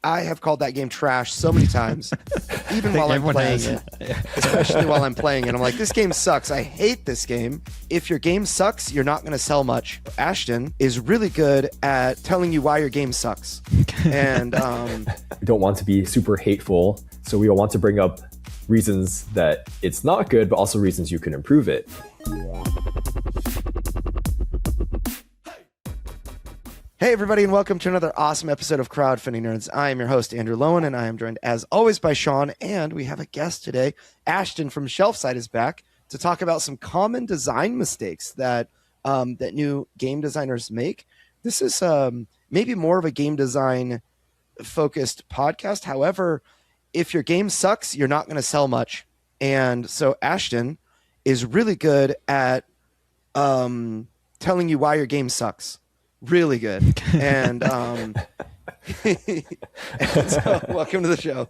I have called that game trash so many times, even while I'm playing it, especially while I'm playing it. I'm like, this game sucks. I hate this game. If your game sucks, you're not going to sell much. Ashton is really good at telling you why your game sucks. And we don't want to be super hateful, so we want to bring up reasons that it's not good, but also reasons you can improve it. Hey, everybody, and welcome to another awesome episode of Crowdfunding Nerds. I am your host, Andrew Lowen, and I am joined, as always, by Sean, and we have a guest today. Ashton from Shelfside is back to talk about some common design mistakes that that new game designers make. This is maybe more of a game design-focused podcast. However, if your game sucks, you're not going to sell much. And so Ashton is really good at telling you why your game sucks. Really good. And, and so welcome to the show.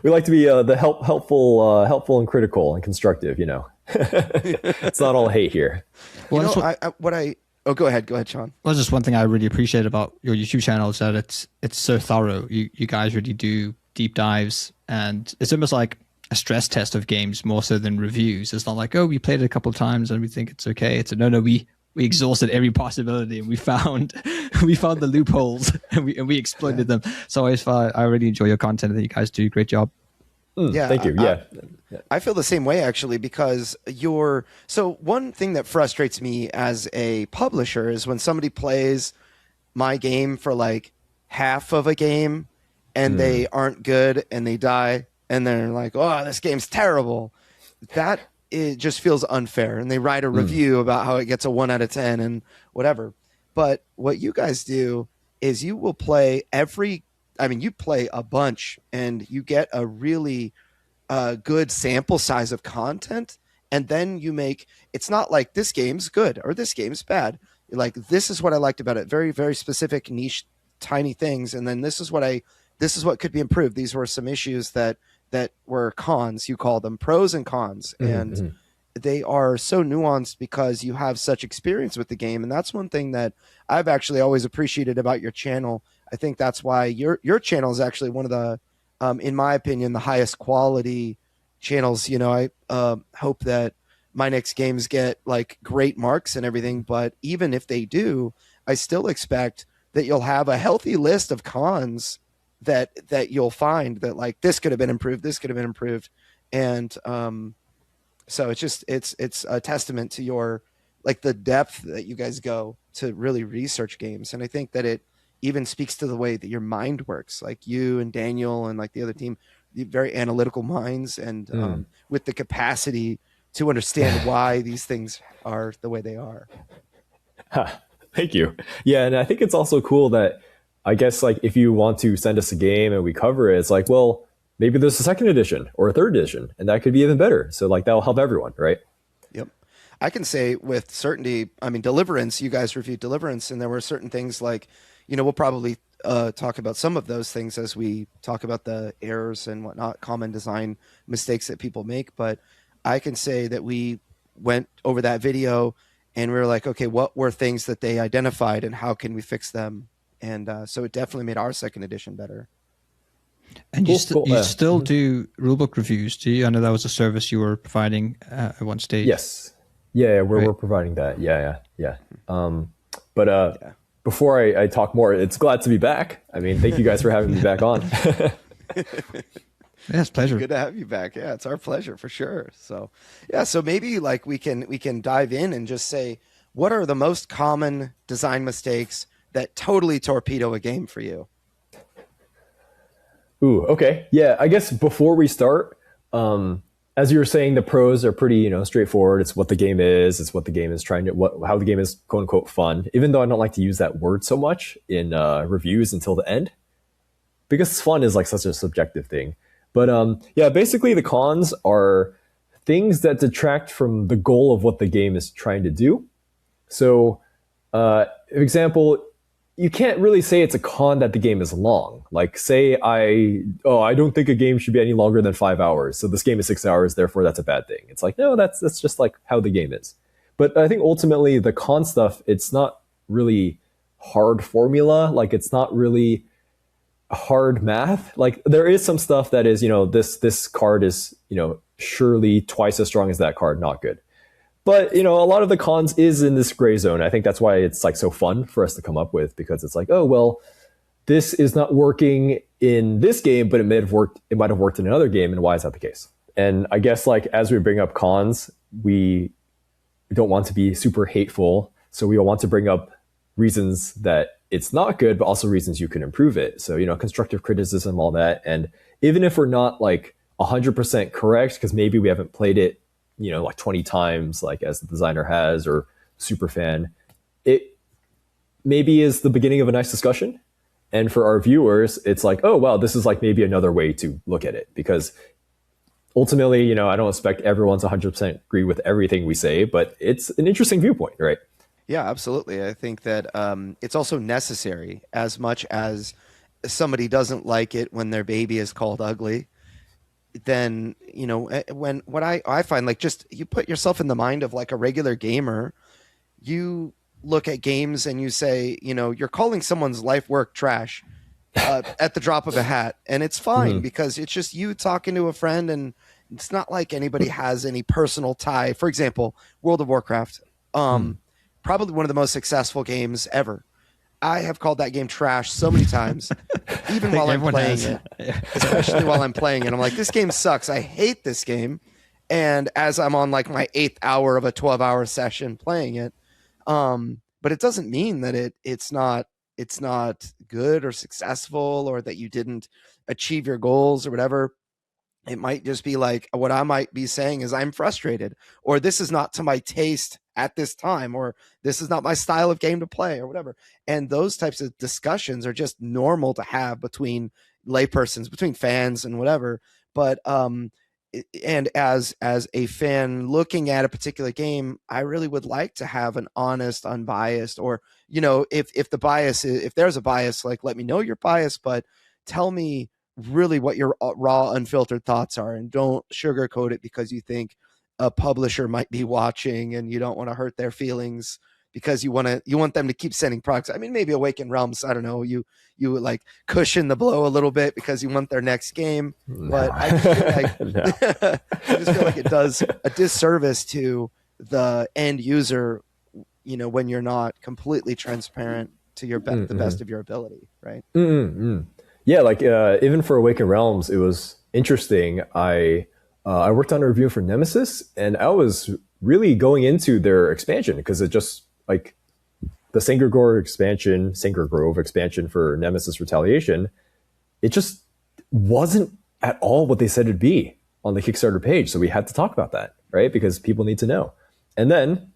We like to be the helpful and critical and constructive, you know. It's not all hate here. Well, go ahead, Sean. Well, just one thing I really appreciate about your YouTube channel is that it's so thorough. You guys really do deep dives, and it's almost like a stress test of games more so than reviews. It's not like, oh, we played it a couple of times and we think it's okay. It's no, we exhausted every possibility and we found the loopholes and we exploited them. So I really enjoy your content. I think you guys do a great job. Yeah, thank you. I feel the same way actually, because so one thing that frustrates me as a publisher is when somebody plays my game for like half of a game and they aren't good and they die and they're like, oh, this game's terrible. That it just feels unfair, and they write a review about how it gets a 1 out of 10 and whatever. But what you guys do is you will play you play a bunch and you get a really good sample size of content. And then it's not like this game's good or this game's bad. You're like, this is what I liked about it. Very, very specific, niche, tiny things. And then this is what could be improved. These were some issues that were cons, you call them pros and cons. And they are so nuanced because you have such experience with the game. And that's one thing that I've actually always appreciated about your channel. I think that's why your channel is actually one of the, in my opinion, the highest quality channels. You know, I hope that my next games get like great marks and everything, but even if they do, I still expect that you'll have a healthy list of cons that you'll find that like this could have been improved, and so it's a testament to your like the depth that you guys go to really research games. And I think that it even speaks to the way that your mind works, like you and Daniel and like the other team, very analytical minds, and with the capacity to understand why these things are the way they are. Thank you. Yeah, and I think it's also cool that I guess like if you want to send us a game and we cover it, it's like, well, maybe there's a second edition or a third edition, and that could be even better. So like that'll help everyone, right? Yep. I can say with certainty, I mean, Deliverance, you guys reviewed Deliverance, and there were certain things like, you know, we'll probably talk about some of those things as we talk about the errors and whatnot, common design mistakes that people make. But I can say that we went over that video and we were like, okay, what were things that they identified and how can we fix them? And so it definitely made our second edition better. And you still do rulebook reviews, do you? I know that was a service you were providing at one stage. Yes. Yeah, we're providing that. Yeah. Before I talk more, it's glad to be back. I mean, thank you guys for having me back on. Yeah, it's a pleasure. Good to have you back. Yeah, it's our pleasure for sure. So maybe like we can dive in and just say, what are the most common design mistakes that totally torpedo a game for you? Ooh, okay. Yeah, I guess before we start, as you were saying, the pros are pretty, straightforward. It's what the game is. It's what the game is how the game is quote unquote fun. Even though I don't like to use that word so much in reviews until the end, because fun is like such a subjective thing. But basically the cons are things that detract from the goal of what the game is trying to do. So, for example, you can't really say it's a con that the game is long. Like say I don't think a game should be any longer than 5 hours. So this game is 6 hours, therefore that's a bad thing. It's like, no, that's just like how the game is. But I think ultimately the con stuff, it's not really hard formula. Like it's not really hard math. Like there is some stuff that is, this card is, surely twice as strong as that card, not good. But, a lot of the cons is in this gray zone. I think that's why it's like so fun for us to come up with, because it's like, oh, well, this is not working in this game, but it might have worked in another game. And why is that the case? And I guess like as we bring up cons, we don't want to be super hateful. So we want to bring up reasons that it's not good, but also reasons you can improve it. So, constructive criticism, all that. And even if we're not like 100% correct, because maybe we haven't played it, like 20 times, like as the designer has, or super fan, it maybe is the beginning of a nice discussion. And for our viewers, it's like, oh, wow, this is like maybe another way to look at it. Because ultimately, I don't expect everyone to 100% agree with everything we say, but it's an interesting viewpoint, right? Yeah, absolutely. I think that it's also necessary. As much as somebody doesn't like it when their baby is called ugly, then, when what I find, like, just you put yourself in the mind of like a regular gamer, you look at games and you say, you're calling someone's life work trash at the drop of a hat, and it's fine because it's just you talking to a friend, and it's not like anybody has any personal tie. For example, World of Warcraft, probably one of the most successful games ever. I have called that game trash so many times, even while I'm playing it, especially while I'm playing it. I'm like, this game sucks. I hate this game. And as I'm on like my 8th hour of a 12-hour session playing it, but it doesn't mean that it's not good or successful, or that you didn't achieve your goals or whatever. It might just be like, what I might be saying is I'm frustrated, or this is not to my taste at this time, or this is not my style of game to play, or whatever. And those types of discussions are just normal to have between laypersons, between fans and whatever. But and as a fan looking at a particular game, I really would like to have an honest, unbiased, or if the bias is, if there's a bias, like, let me know your bias, but tell me really what your raw, unfiltered thoughts are, and don't sugarcoat it because you think a publisher might be watching and you don't want to hurt their feelings because you want them to keep sending products. I mean, maybe Awakened Realms, I don't know, you like cushion the blow a little bit because you want their next game. No. But I just feel like I just feel like it does a disservice to the end user, when you're not completely transparent to your the best of your ability, right? Yeah, like even for Awakened Realms, it was interesting. I worked on a review for Nemesis, and I was really going into their expansion because it just like the Sangre Grove expansion for Nemesis Retaliation, it just wasn't at all what they said it'd be on the Kickstarter page. So we had to talk about that, right? Because people need to know. And then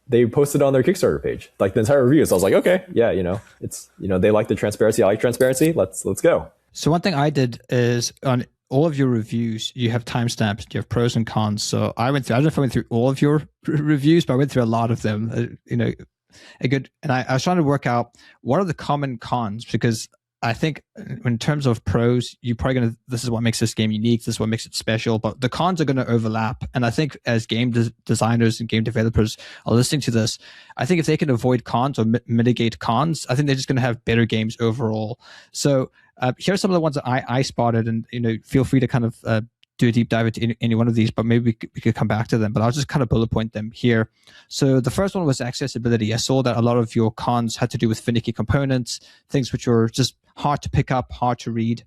they posted on their Kickstarter page, like the entire review. So I was like, okay, yeah, it's, they like the transparency. I like transparency. Let's go. So one thing I did is on all of your reviews, you have timestamps, you have pros and cons. So I don't know if I went through all of your reviews, but I went through a lot of them, and I was trying to work out what are the common cons, because I think in terms of pros, you're probably this is what makes this game unique. This is what makes it special, but the cons are going to overlap. And I think as game designers and game developers are listening to this, I think if they can avoid cons or mitigate cons, I think they're just going to have better games overall. So here are some of the ones that I spotted, and feel free to kind of do a deep dive into any one of these, but maybe we could come back to them. But I'll just kind of bullet point them here. So the first one was accessibility. I saw that a lot of your cons had to do with finicky components, things which were just hard to pick up, hard to read.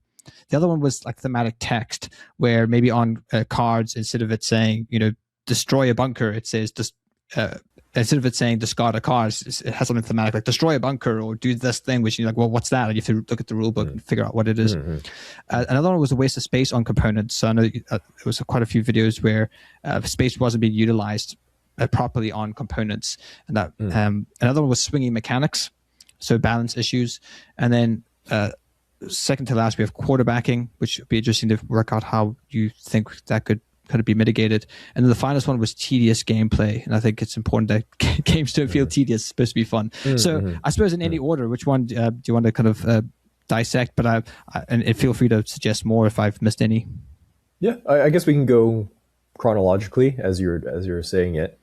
The other one was like thematic text, where maybe on cards, instead of it saying, destroy a bunker, it says instead of it saying discard a card, it has something thematic like destroy a bunker or do this thing, which you're like, well, what's that? And you have to look at the rule book and figure out what it is. Another one was a waste of space on components. So I know there was quite a few videos where space wasn't being utilized properly on components. And that another one was swinging mechanics, so balance issues. And then second to last, we have quarterbacking, which would be interesting to work out how you think that could be mitigated. And then the finest one was tedious gameplay. And I think it's important that games don't feel tedious. It's supposed to be fun. So I suppose in any order, which one do you want to kind of dissect? But and feel free to suggest more if I've missed any. Yeah, I guess we can go chronologically as you're saying it.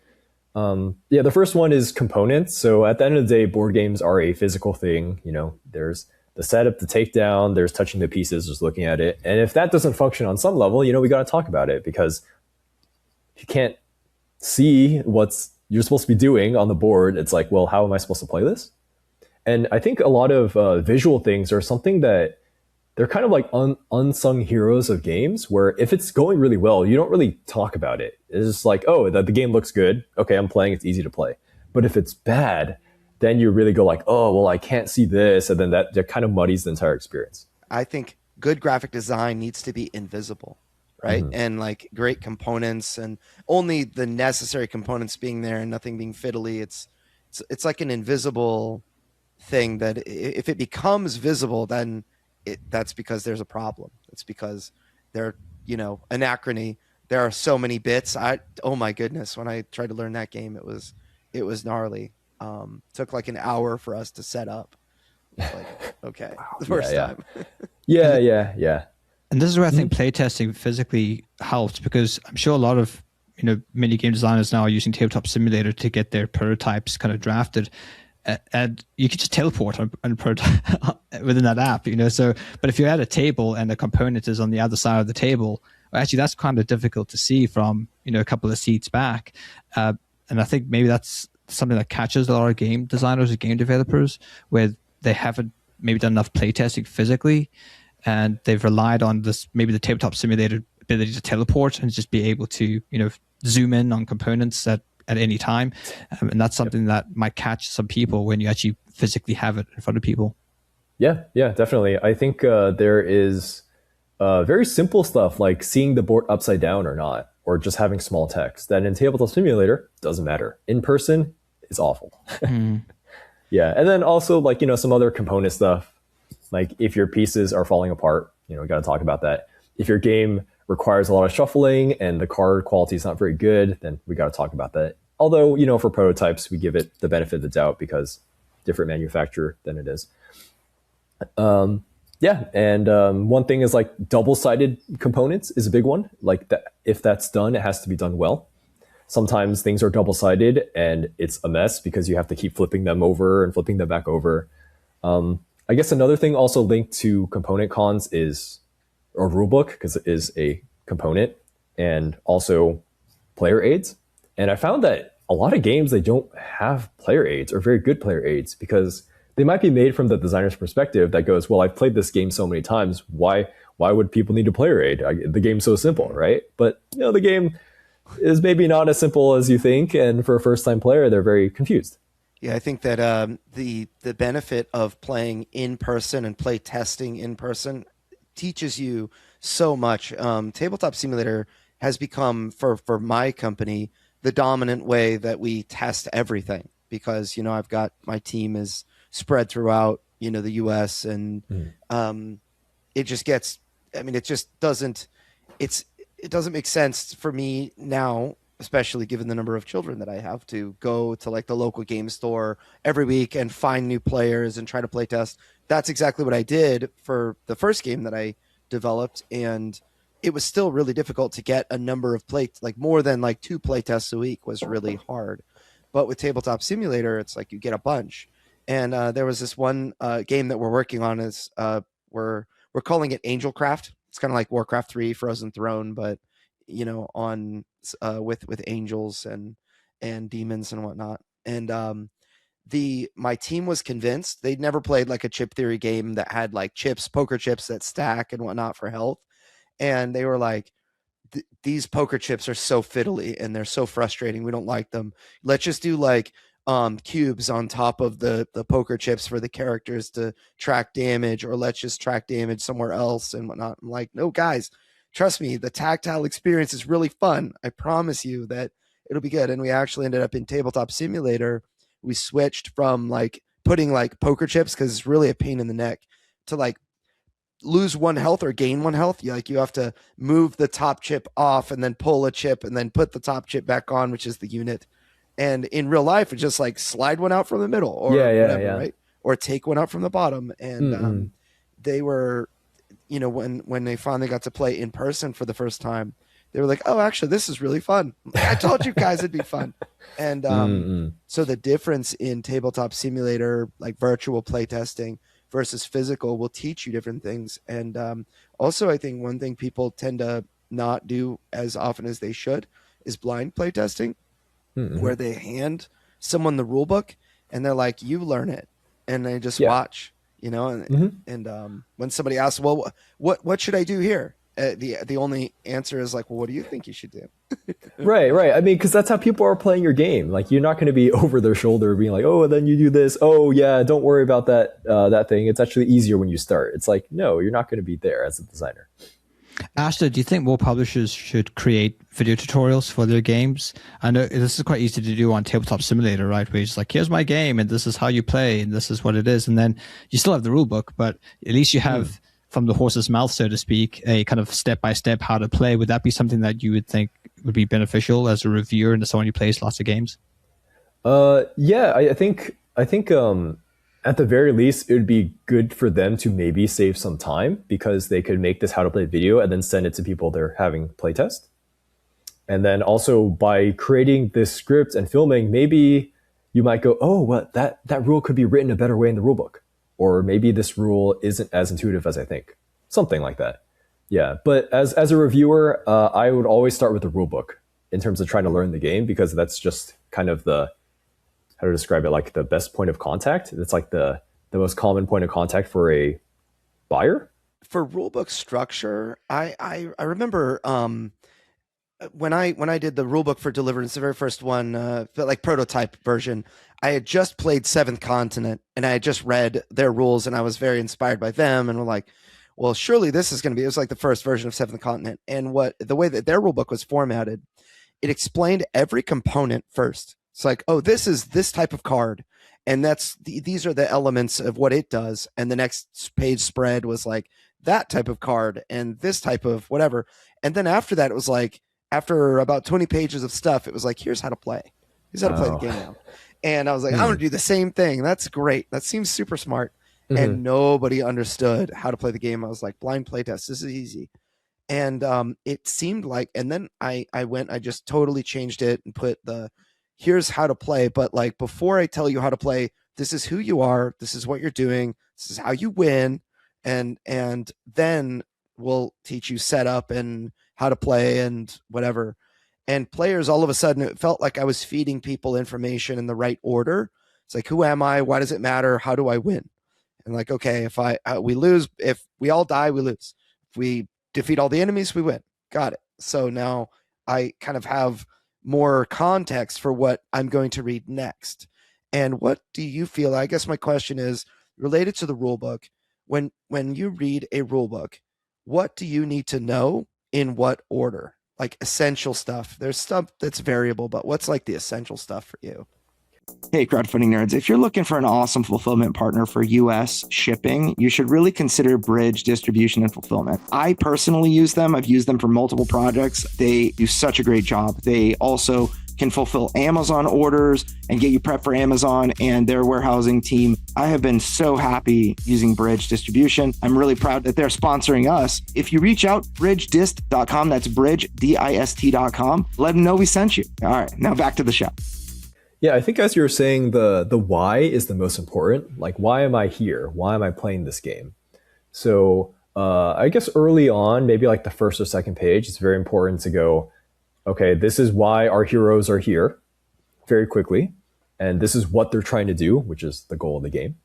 The first one is components. So at the end of the day, board games are a physical thing. There's the setup, the takedown, there's touching the pieces, just looking at it. And if that doesn't function on some level, we got to talk about it, because if you can't see what's you're supposed to be doing on the board, it's like, well, how am I supposed to play this? And I think a lot of visual things are something that they're kind of like unsung heroes of games, where if it's going really well, you don't really talk about it. It's just like, oh, the game looks good. Okay, I'm playing. It's easy to play. But if it's bad, then you really go like, oh, well, I can't see this. And then that kind of muddies the entire experience. I think good graphic design needs to be invisible, right? Mm-hmm. And like great components, and only the necessary components being there and nothing being fiddly. It's like an invisible thing that if it becomes visible, then that's because there's a problem. It's because they're, anachrony. There are so many bits. Oh my goodness. When I tried to learn that game, it was gnarly. Took like an hour for us to set up. Like, okay. Wow. The first time. Yeah. And this is where I think playtesting physically helps, because I'm sure a lot of, mini game designers now are using Tabletop Simulator to get their prototypes kind of drafted. And you can just teleport on within that app, So, but if you're at a table and the component is on the other side of the table, actually that's kind of difficult to see from a couple of seats back. And I think maybe that's something that catches a lot of game designers or game developers, where they haven't maybe done enough playtesting physically, and they've relied on this maybe the Tabletop Simulator ability to teleport and just be able to zoom in on components at any time. And that's something that might catch some people when you actually physically have it in front of people. Yeah, definitely. I think there is very simple stuff like seeing the board upside down or not, or just having small text that in Tabletop Simulator doesn't matter. In person, it's awful. Yeah, and then also like, some other component stuff, like if your pieces are falling apart, we got to talk about that. If your game requires a lot of shuffling and the card quality is not very good, then we got to talk about that. Although, for prototypes, we give it the benefit of the doubt because different manufacturer than it is. One thing is like double-sided components is a big one. Like that, if that's done, it has to be done well. Sometimes things are double-sided and it's a mess because you have to keep flipping them over and flipping them back over. I guess another thing also linked to component cons is a rulebook, because it is a component, and also player aids. And I found that a lot of games, they don't have player aids or very good player aids, because they might be made from the designer's perspective that goes, well, I've played this game so many times. Why would people need a player aid? The game's so simple, right? But the game is maybe not as simple as you think. And for a first-time player, they're very confused. Yeah, I think that the benefit of playing in person and play testing in person teaches you so much. Tabletop Simulator has become, for my company, the dominant way that we test everything, because I've got my team is spread throughout the US, and it just gets, it just doesn't make sense for me now, especially given the number of children that I have, to go to like the local game store every week and find new players and try to play test. That's exactly what I did for the first game that I developed, and it was still really difficult to get a number of like more than like 2 play tests a week was really hard. But with Tabletop Simulator, it's like you get a bunch. And there was this one game that we're working on is we're calling it Angelcraft. It's kind of like Warcraft 3 Frozen Throne, but on with angels and demons and whatnot. And my team was convinced. They'd never played like a chip theory game that had like poker chips that stack and whatnot for health. And they were like, these poker chips are so fiddly and they're so frustrating. We don't like them. Let's just do like cubes on top of the poker chips for the characters to track damage, or let's just track damage somewhere else and whatnot. I'm like, no, guys, trust me, the tactile experience is really fun. I promise you that it'll be good. And we actually ended up in Tabletop Simulator. We switched from like putting like poker chips, because it's really a pain in the neck, to like lose 1 health or gain 1 health. You have to move the top chip off and then pull a chip and then put the top chip back on, which is the unit. And in real life, it's just like slide one out from the middle, or whatever, right? Or take one out from the bottom. And they were, when they finally got to play in person for the first time, they were like, oh, actually, this is really fun. I told you guys it'd be fun. And so the difference in Tabletop Simulator, like virtual playtesting versus physical will teach you different things. And also, I think one thing people tend to not do as often as they should is blind playtesting, where they hand someone the rule book and they're like, you learn it, and they just watch, you know. And when somebody asks, well, what should I do here, the only answer is like, well, what do you think you should do? Right. I mean, because that's how people are playing your game. Like, you're not going to be over their shoulder being like, oh, then you do this. Oh, yeah, don't worry about that thing. It's actually easier when you start. It's like, no, you're not going to be there as a designer. Ashton, do you think more publishers should create video tutorials for their games? I know this is quite easy to do on Tabletop Simulator, right? Where it's like, here's my game, and this is how you play, and this is what it is. And then you still have the rule book, but at least you have, from the horse's mouth, so to speak, a kind of step-by-step how to play. Would that be something that you would think would be beneficial as a reviewer and as someone who plays lots of games? Yeah, I think at the very least, it would be good for them to maybe save some time, because they could make this how to play video and then send it to people they're having playtest. And then also, by creating this script and filming, maybe you might go, oh, well, that rule could be written a better way in the rule book. Or maybe this rule isn't as intuitive as I think. Something like that. Yeah, but as a reviewer, I would always start with the rule book in terms of trying to learn the game, because that's just kind of how to describe it, like the best point of contact. It's like the most common point of contact for a buyer. For rulebook structure, I remember when I did the rulebook for Deliverance, the very first one, like prototype version, I had just played Seventh Continent, and I had just read their rules, and I was very inspired by them, and we're like, well, surely this is going to be, it was like the first version of Seventh Continent. And the way that their rulebook was formatted, it explained every component first. It's like, oh, this is this type of card, and these are the elements of what it does. And the next page spread was like that type of card and this type of whatever. And then after that, it was like, after about 20 pages of stuff, it was like, here's how to play. Here's how to play the game now. And I was like, I'm going to do the same thing. That's great. That seems super smart. And nobody understood how to play the game. I was like, blind playtest, this is easy. And it seemed like, and then I just totally changed it and put here's how to play. But like, before I tell you how to play, this is who you are. This is what you're doing. This is how you win. And then we'll teach you setup and how to play and whatever. And players, all of a sudden, it felt like I was feeding people information in the right order. It's like, who am I? Why does it matter? How do I win? And like, okay, if we lose, if we all die, we lose. If we defeat all the enemies, we win. Got it. So now I kind of have more context for what I'm going to read next. And what do you feel? I guess my question is related to the rule book. When you read a rule book, what do you need to know in what order? Like essential stuff. There's stuff that's variable, but what's like the essential stuff for you? Hey, Crowdfunding Nerds, if you're looking for an awesome fulfillment partner for US shipping, you should really consider Bridge Distribution and Fulfillment. I personally use them. I've used them for multiple projects. They do such a great job. They also can fulfill Amazon orders and get you prepped for Amazon and their warehousing team. I have been so happy using Bridge Distribution. I'm really proud that they're sponsoring us. If you reach out, bridgedist.com, that's bridgedist.com, let them know we sent you. All right, now back to the show. Yeah, I think as you were saying, the why is the most important. Like, why am I here? Why am I playing this game? So I guess early on, maybe like the first or second page, it's very important to go, okay, this is why our heroes are here very quickly. And this is what they're trying to do, which is the goal of the game.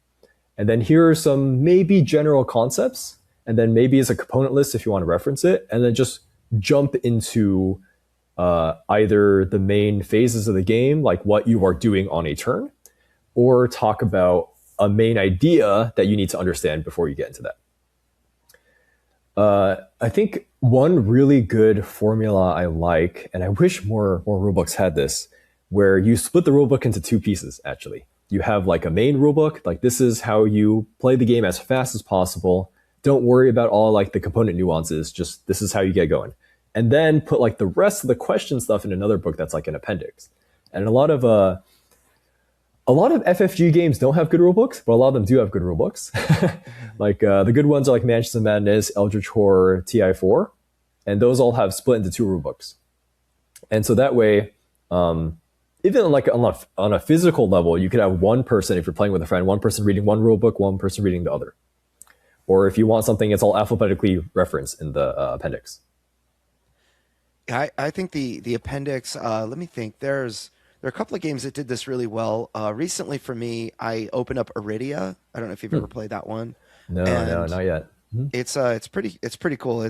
And then here are some maybe general concepts. And then maybe as a component list if you want to reference it. And then just jump into either the main phases of the game, like what you are doing on a turn, or talk about a main idea that you need to understand before you get into that. I think one really good formula I like, and I wish more rulebooks had this, where you split the rulebook into two pieces, actually. You have like a main rulebook, like this is how you play the game as fast as possible. Don't worry about all like the component nuances, just this is how you get going. And then put like the rest of the question stuff in another book that's like an appendix. And a lot of FFG games don't have good rule books, but a lot of them do have good rule books. Like the good ones are like Mansions of Madness, Eldritch Horror, TI4, and those all have split into two rule books. And so that way, even like on a physical level, you could have one person, if you're playing with a friend, one person reading one rule book, one person reading the other. Or if you want something, it's all alphabetically referenced in the appendix. I think the appendix. Let me think. There are a couple of games that did this really well. Recently, for me, I opened up Iridia. I don't know if you've ever played that one. No, not yet. It's pretty cool.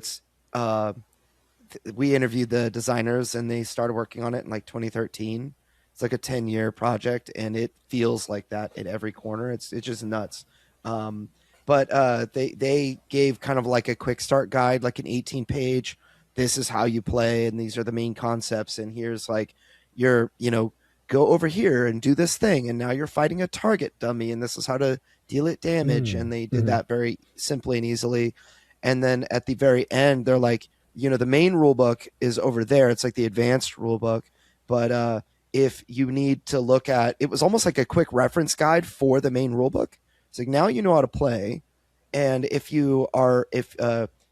We interviewed the designers and they started working on it in like 2013. It's like a 10-year project and it feels like that at every corner. It's just nuts. But they gave kind of like a quick start guide, like an 18-page. This is how you play, and these are the main concepts. And here's like go over here and do this thing, and now you're fighting a target dummy, and this is how to deal it damage. And they did that very simply and easily. And then at the very end, they're like, the main rule book is over there. It's like the advanced rule book. But if you need to look at, it was almost like a quick reference guide for the main rule book. It's like, now you know how to play. And if you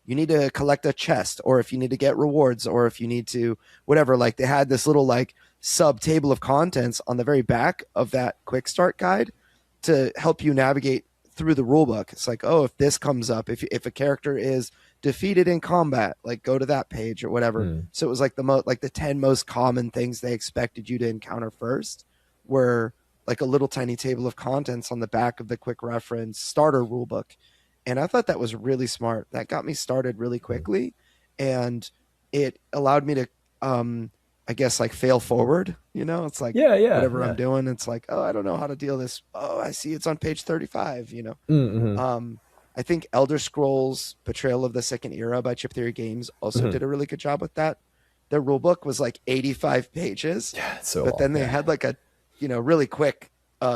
need to collect a chest, or if you need to get rewards, or if you need to whatever, like they had this little like sub table of contents on the very back of that quick start guide to help you navigate through the rule book. It's like, oh, if this comes up, if a character is defeated in combat, like go to that page or whatever. So it was like the 10 most common things they expected you to encounter first were like a little tiny table of contents on the back of the quick reference starter rule book. And I thought that was really smart. That got me started really quickly, and it allowed me to, I guess, like fail forward. It's like whatever I'm doing, it's like, oh, I don't know how to deal this. Oh, I see it's on page 35. I think Elder Scrolls Betrayal of the Second Era by Chip Theory Games also did a really good job with that. Their rule book was like 85 pages, but then they had like a, really quick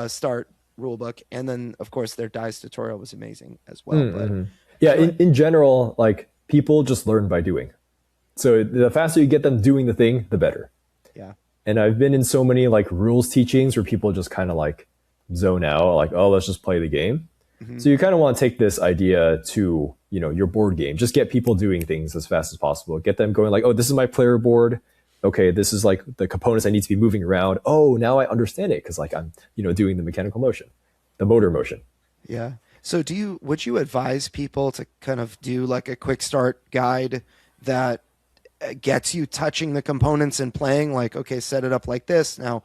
start rule book, and then of course their dice tutorial was amazing as well. In general, like people just learn by doing, so the faster you get them doing the thing, the better. And I've been in so many like rules teachings where people just kind of like zone out, like, oh, let's just play the game. So you kind of want to take this idea to your board game, just get people doing things as fast as possible, get them going like, oh, this is my player board. Okay, this is like the components I need to be moving around. Oh, now I understand it because like I'm, doing the mechanical motion, the motor motion. Yeah. So would you advise people to kind of do like a quick start guide that gets you touching the components and playing, like, okay, set it up like this. Now,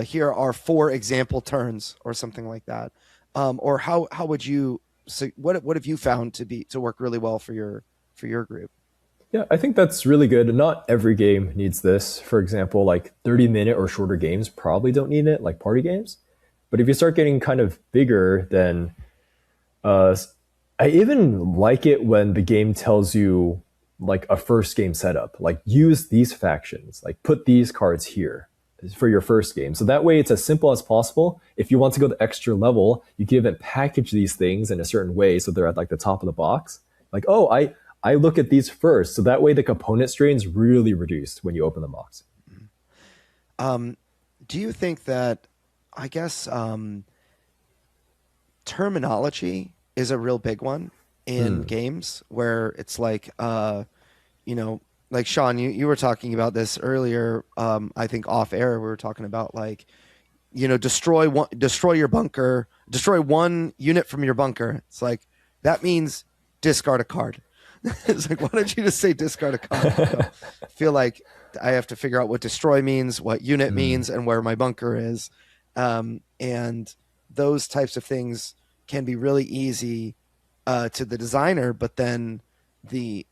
here are 4 example turns or something like that. Or how would you, so what have you found to work really well for your group? Yeah, I think that's really good. Not every game needs this. For example, like 30-minute or shorter games probably don't need it, like party games. But if you start getting kind of bigger, then I even like it when the game tells you like a first game setup, like use these factions, like put these cards here for your first game. So that way it's as simple as possible. If you want to go the extra level, you can even package these things in a certain way so they're at like the top of the box. Like, oh, I look at these first. So that way the component strain is really reduced when you open the box. Do you think that, I guess, terminology is a real big one in games where it's like, like Sean, you were talking about this earlier. I think off air, we were talking about like, destroy your bunker, destroy 1 unit from your bunker. It's like, that means discard a card. It's like, why don't you just say discard a card? I feel like I have to figure out what destroy means, what unit means, and where my bunker is. And those types of things can be really easy to the designer, but then the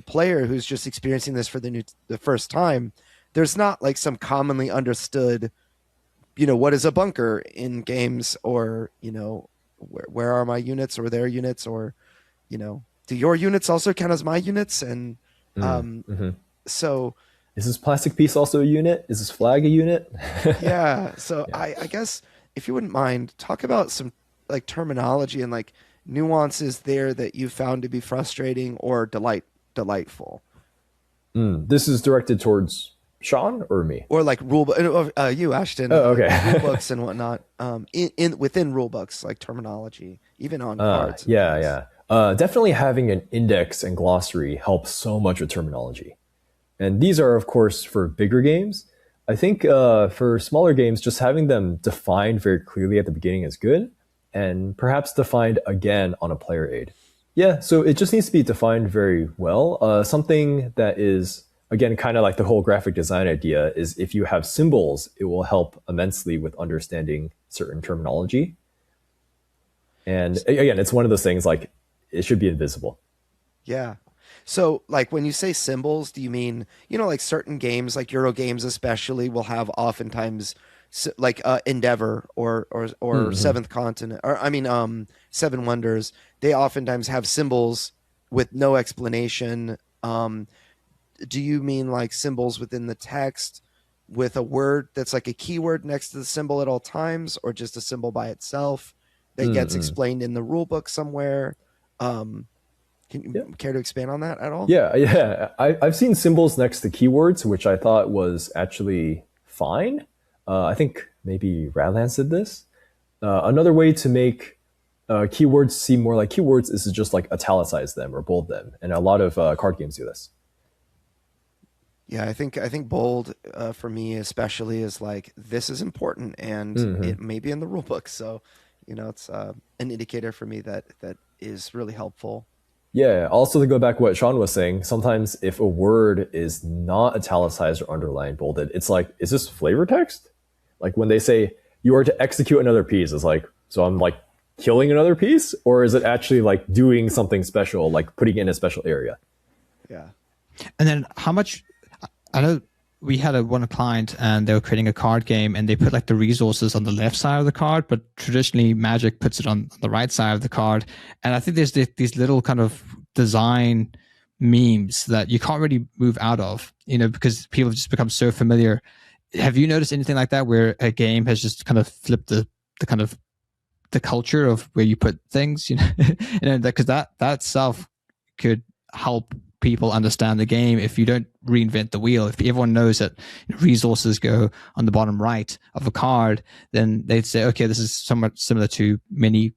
player who's just experiencing this for the first time, there's not like some commonly understood, what is a bunker in games, or where are my units or their units, or do your units also count as my units? And so is this plastic piece also a unit? Is this flag a unit? Yeah. So yeah. I guess if you wouldn't mind, talk about some like terminology and like nuances there that you found to be frustrating or delightful. This is directed towards Sean or me, or like you, Ashton. Oh, okay. Rule books and whatnot. Within rule books, like terminology, even on cards. Yeah. Definitely having an index and glossary helps so much with terminology. And these are, of course, for bigger games. I think for smaller games, just having them defined very clearly at the beginning is good, and perhaps defined again on a player aid. Yeah, so it just needs to be defined very well. Something that is, again, kind of like the whole graphic design idea is if you have symbols, it will help immensely with understanding certain terminology. And again, it's one of those things like it should be invisible. Yeah. So, like, when you say symbols, do you mean, like certain games, like Euro games especially, will have oftentimes like Endeavor or Seventh Continent, or I mean, Seven Wonders. They oftentimes have symbols with no explanation. Do you mean like symbols within the text with a word that's like a keyword next to the symbol at all times, or just a symbol by itself that gets explained in the rule book somewhere? Can you care to expand on that at all? Yeah. I've seen symbols next to keywords, which I thought was actually fine. I think maybe Radlands did this. Another way to make keywords seem more like keywords is to just like italicize them or bold them, and a lot of card games do this. Yeah, I think bold for me especially is like, this is important, and it may be in the rule book. So, it's an indicator for me that is really helpful. Yeah. Also, to go back to what Sean was saying, sometimes if a word is not italicized or underlined, bolded, it's like, is this flavor text? Like when they say you are to execute another piece, it's like, so I'm like killing another piece, or is it actually like doing something special, like putting it in a special area? Yeah. And then how much? I know we had one client and they were creating a card game and they put like the resources on the left side of the card, but traditionally Magic puts it on the right side of the card. And I think there's these little kind of design memes that you can't really move out of, because people have just become so familiar. Have you noticed anything like that where a game has just kind of flipped the kind of the culture of where you put things, because that itself could help people understand the game if you don't reinvent the wheel. If everyone knows that resources go on the bottom right of a card, then they'd say, okay, this is somewhat similar to many,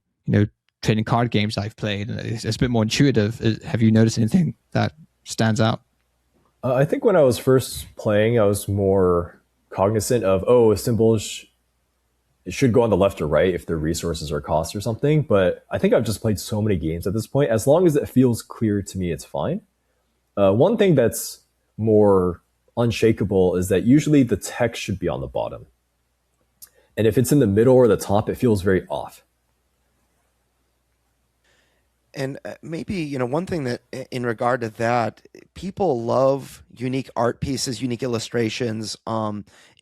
trading card games I've played. And it's a bit more intuitive. Have you noticed anything that stands out? I think when I was first playing, I was more cognizant of, symbols it should go on the left or right if they're resources or costs or something. But I think I've just played so many games at this point. As long as it feels clear to me, it's fine. One thing that's more unshakable is that usually the text should be on the bottom. And if it's in the middle or the top, it feels very off. And maybe, one thing that in regard to that, people love unique art pieces, unique illustrations.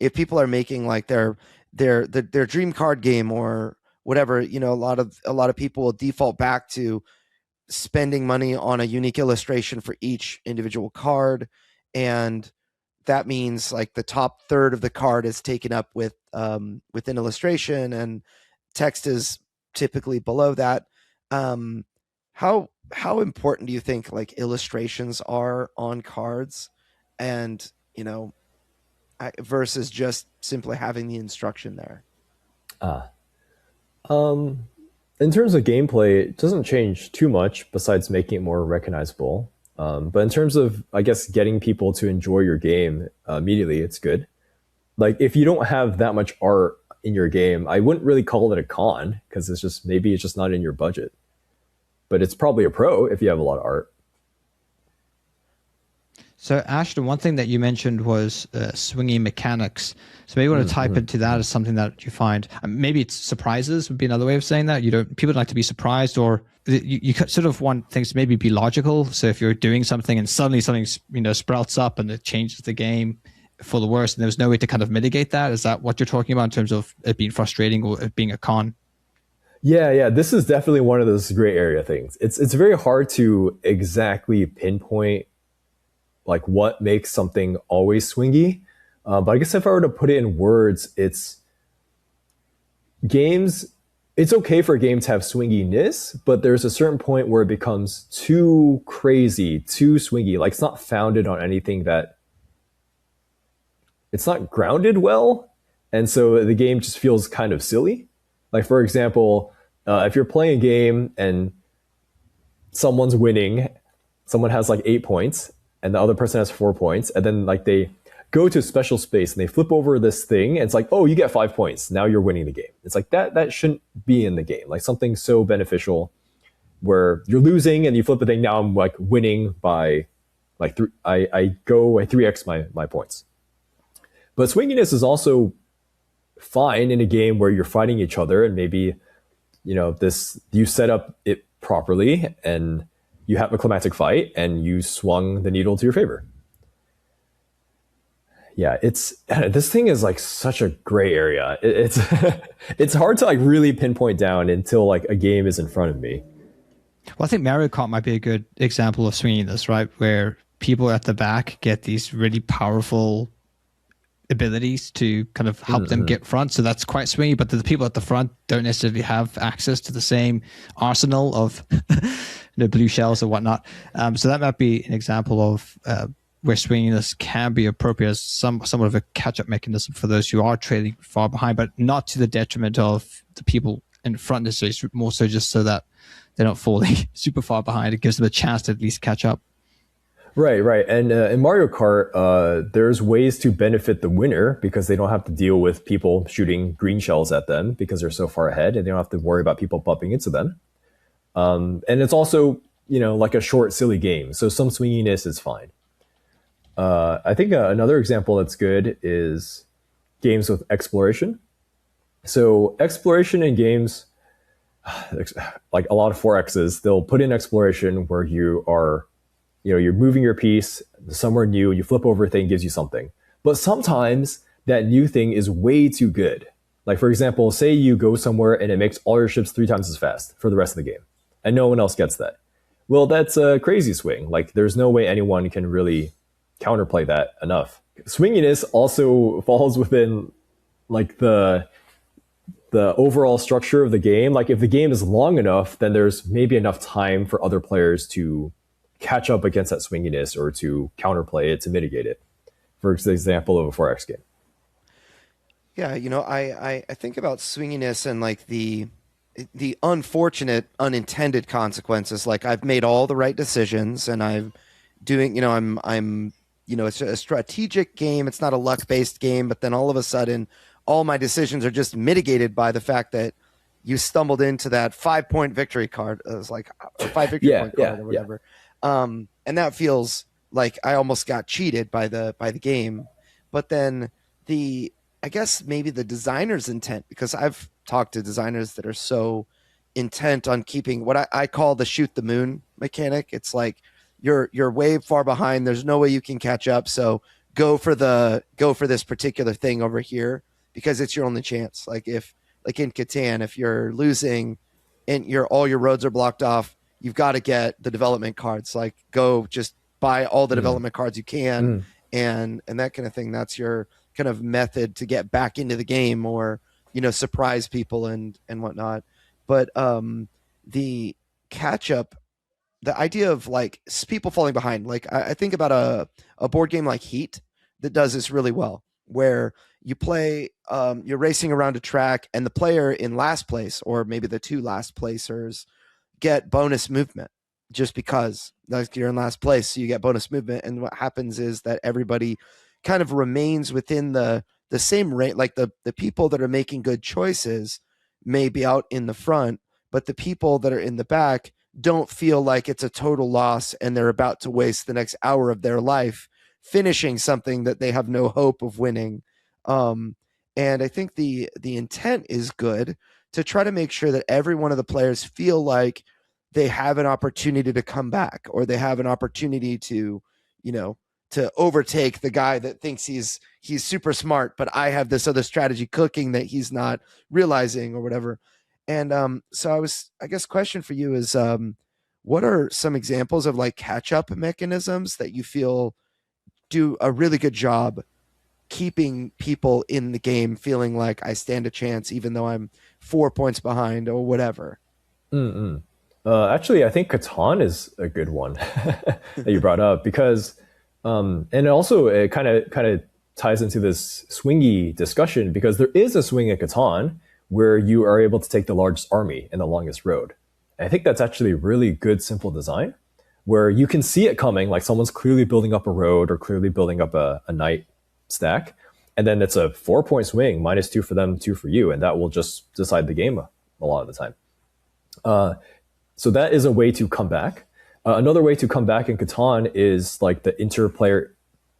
If people are making like their dream card game or whatever, a lot of people will default back to spending money on a unique illustration for each individual card, and that means like the top third of the card is taken up with an illustration, and text is typically below that. How important do you think like illustrations are on cards, and versus just simply having the instruction there? In terms of gameplay, it doesn't change too much besides making it more recognizable. But in terms of, I guess, getting people to enjoy your game immediately, it's good. Like if you don't have that much art in your game, I wouldn't really call it a con, because maybe it's just not in your budget. But it's probably a pro if you have a lot of art. So Ashton, one thing that you mentioned was swinging mechanics. So maybe you want to type into that as something that you find. Maybe it's surprises would be another way of saying that. People don't like to be surprised, or you sort of want things to maybe be logical. So if you're doing something and suddenly something sprouts up and it changes the game for the worse, and there's no way to kind of mitigate that. Is that what you're talking about in terms of it being frustrating or it being a con? Yeah. This is definitely one of those gray area things. It's very hard to exactly pinpoint like what makes something always swingy. But I guess if I were to put it in words, it's okay for a game to have swinginess, but there's a certain point where it becomes too crazy, too swingy. Like it's not founded on anything it's not grounded well. And so the game just feels kind of silly. Like for example, if you're playing a game and someone's winning, someone has like 8 points, and the other person has 4 points, and then like they go to a special space and they flip over this thing, and it's like, oh, you get 5 points. Now you're winning the game. It's like that shouldn't be in the game. Like something so beneficial where you're losing and you flip the thing. Now I'm like winning by like I 3x my points. But swinginess is also fine in a game where you're fighting each other, and maybe you set up it properly and you have a climactic fight and you swung the needle to your favor. Yeah, this thing is like such a gray area. It's it's hard to like really pinpoint down until like a game is in front of me. Well, I think Mario Kart might be a good example of swinginess, right? Where people at the back get these really powerful abilities to kind of help them get front. So that's quite swingy, but the people at the front don't necessarily have access to the same arsenal of blue shells or whatnot. So that might be an example of where swinginess can be appropriate as somewhat of a catch-up mechanism for those who are trailing far behind, but not to the detriment of the people in front necessarily, more so just so that they're not falling super far behind. It gives them a chance to at least catch up. Right. And in Mario Kart, there's ways to benefit the winner because they don't have to deal with people shooting green shells at them because they're so far ahead, and they don't have to worry about people bumping into them. And it's also, like a short, silly game. So some swinginess is fine. I think another example that's good is games with exploration. So exploration in games, like a lot of 4Xs, they'll put in exploration where you are you're moving your piece somewhere new, you flip over a thing, gives you something. But sometimes that new thing is way too good. Like, for example, say you go somewhere and it makes all your ships 3 times as fast for the rest of the game, and no one else gets that. Well, that's a crazy swing. Like, there's no way anyone can really counterplay that enough. Swinginess also falls within like the overall structure of the game. Like, if the game is long enough, then there's maybe enough time for other players to catch up against that swinginess or to counterplay it, to mitigate it. For example, of a 4X game. Yeah, I think about swinginess and like the unfortunate unintended consequences. Like, I've made all the right decisions and I'm doing, I'm it's a strategic game. It's not a luck-based game, but then all of a sudden all my decisions are just mitigated by the fact that you stumbled into that 5-point victory card. It was like a 5 victory point card or whatever. And that feels like I almost got cheated by the game. But then I guess maybe the designer's intent, because I've talked to designers that are so intent on keeping what I call the shoot the moon mechanic. It's like you're way far behind. There's no way you can catch up. So go for this particular thing over here because it's your only chance. Like in Catan, if you're losing and all your roads are blocked off, you've got to get the development cards. Like, go just buy all the development cards you can and that kind of thing. That's your kind of method to get back into the game or, surprise people and whatnot. But the catch up, the idea of like people falling behind, like I think about a board game like Heat that does this really well, where you play, you're racing around a track and the player in last place, or maybe the 2 last placers, get bonus movement just because like you're in last place, so you get bonus movement. And what happens is that everybody kind of remains within the same rate. Like the people that are making good choices may be out in the front, but the people that are in the back don't feel like it's a total loss and they're about to waste the next hour of their life finishing something that they have no hope of winning. And I think the intent is good to try to make sure that every one of the players feel like they have an opportunity to come back, or they have an opportunity to, to overtake the guy that thinks he's super smart, but I have this other strategy cooking that he's not realizing or whatever. And so I guess question for you is, what are some examples of like catch-up mechanisms that you feel do a really good job keeping people in the game feeling like I stand a chance even though I'm 4 points behind or whatever? Actually, I think Catan is a good one that you brought up because, and also it kind of ties into this swingy discussion because there is a swing at Catan where you are able to take the largest army and the longest road. And I think that's actually really good, simple design where you can see it coming, like someone's clearly building up a road or clearly building up a knight stack. And then it's a 4-point swing, -2 for them, 2 for you. And that will just decide the game a lot of the time. So that is a way to come back. Another way to come back in Catan is like the interplayer,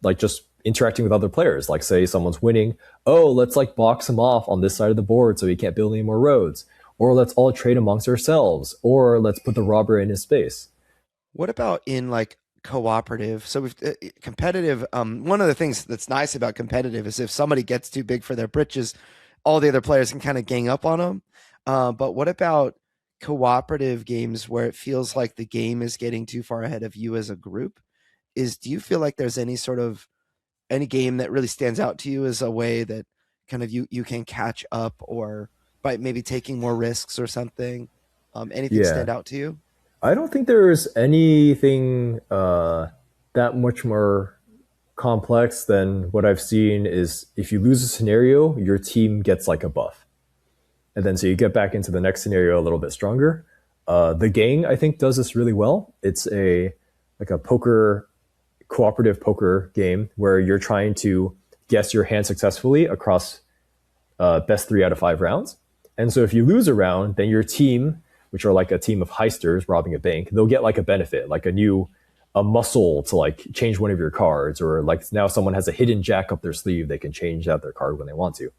like just interacting with other players. Like say someone's winning, oh, let's like box him off on this side of the board so he can't build any more roads. Or let's all trade amongst ourselves. Or let's put the robber in his space. What about in like cooperative? So we've competitive. One of the things that's nice about competitive is if somebody gets too big for their britches, all the other players can kind of gang up on them. But what about cooperative games where it feels like the game is getting too far ahead of you as a group? Do you feel like there's any game that really stands out to you as a way that kind of you can catch up, or by maybe taking more risks or something? Anything stand out to you? I don't think there's anything that much more complex than what I've seen is if you lose a scenario, your team gets like a buff. And then so you get back into the next scenario a little bit stronger. The Gang, I think, does this really well. It's a cooperative poker game where you're trying to guess your hand successfully across best 3 out of 5 rounds. And so if you lose a round, then your team, which are like a team of heisters robbing a bank, they'll get like a benefit, like a muscle to like change one of your cards, or like now someone has a hidden jack up their sleeve, they can change out their card when they want to.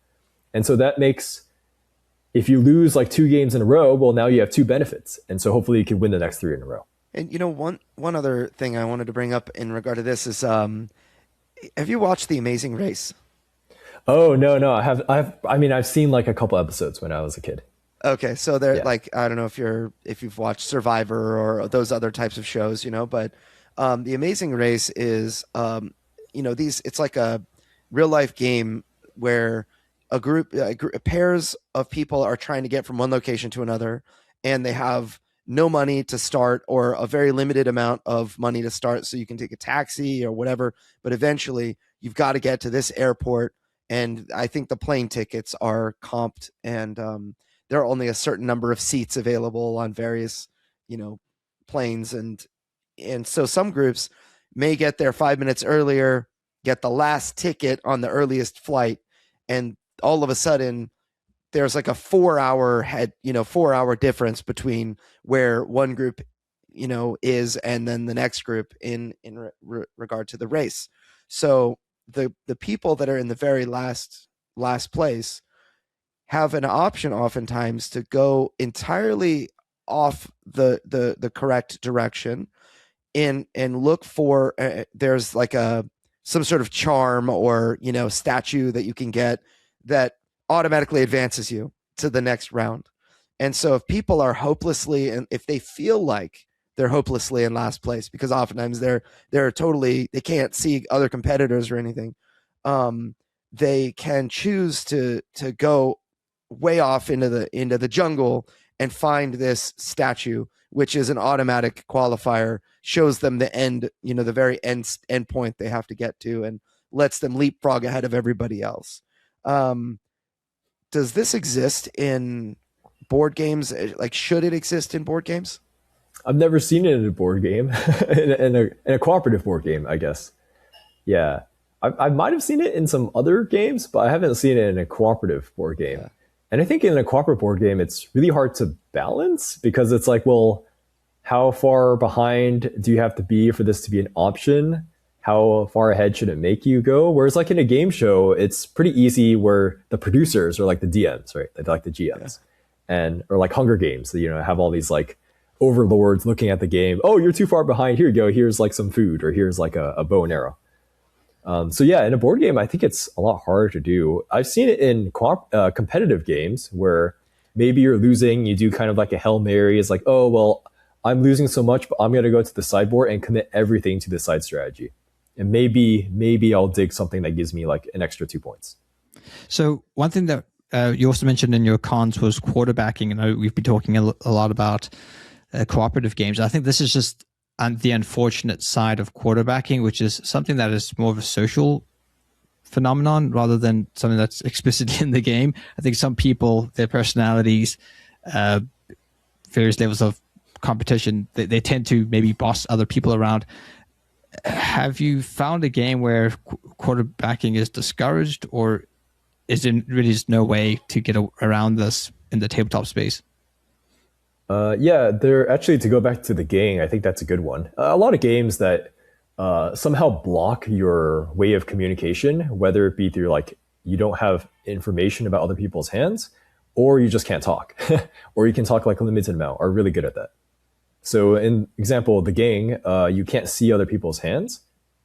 And so that makes, if you lose like 2 games in a row, well, now you have 2 benefits. And so hopefully you can win the next 3 in a row. And one other thing I wanted to bring up in regard to this is, have you watched The Amazing Race? Oh, no, I've seen like a couple episodes when I was a kid. Okay, so they're like, I don't know if you've watched Survivor or those other types of shows, but The Amazing Race is, it's like a real life game where pairs of people are trying to get from one location to another, and they have no money to start, or a very limited amount of money to start, so you can take a taxi or whatever, but eventually you've got to get to this airport, and I think the plane tickets are comped, and there are only a certain number of seats available on various planes, and so some groups may get there 5 minutes earlier, get the last ticket on the earliest flight, and all of a sudden there's like a 4-hour difference between where one group is and then the next group in regard to the race. So the people that are in the very last place have an option oftentimes to go entirely off the correct direction and look for there's like some sort of charm or statue that you can get that automatically advances you to the next round. And so if people are hopelessly, and if they feel like they're hopelessly in last place, because oftentimes they can't see other competitors or anything, they can choose to go way off into the jungle and find this statue, which is an automatic qualifier, shows them the end, the very end point they have to get to, and lets them leapfrog ahead of everybody else. Does this exist in board games? Like, should it exist in board games? I've never seen it in a board game, in a cooperative board game, I guess. Yeah, I might have seen it in some other games, but I haven't seen it in a cooperative board game. Yeah. And I think in a cooperative board game, it's really hard to balance, because it's like, well, how far behind do you have to be for this to be an option? How far ahead should it make you go? Whereas like in a game show, it's pretty easy, where the producers are like the DMs, right? They're like the GMs, or like Hunger Games, have all these like overlords looking at the game. Oh, you're too far behind. Here you go. Here's like some food, or here's like a bow and arrow. So yeah, in a board game, I think it's a lot harder to do. I've seen it in competitive games where maybe you're losing, you do kind of like a Hail Mary. It's like, oh, well, I'm losing so much, but I'm going to go to the sideboard and commit everything to the side strategy. And maybe I'll dig something that gives me like an extra 2 points. So one thing that you also mentioned in your cons was quarterbacking. And we've been talking a lot about cooperative games. I think this is just the unfortunate side of quarterbacking, which is something that is more of a social phenomenon rather than something that's explicitly in the game. I think some people, their personalities, various levels of competition, they tend to maybe boss other people around. Have you found a game where quarterbacking is discouraged, or is there really just no way to get around this in the tabletop space? Yeah, they're actually, to go back to the gang, I think that's a good one. A lot of games that somehow block your way of communication, whether it be through like you don't have information about other people's hands, or you just can't talk, or you can talk like a limited amount, are really good at that. So, in example, the gang, you can't see other people's hands.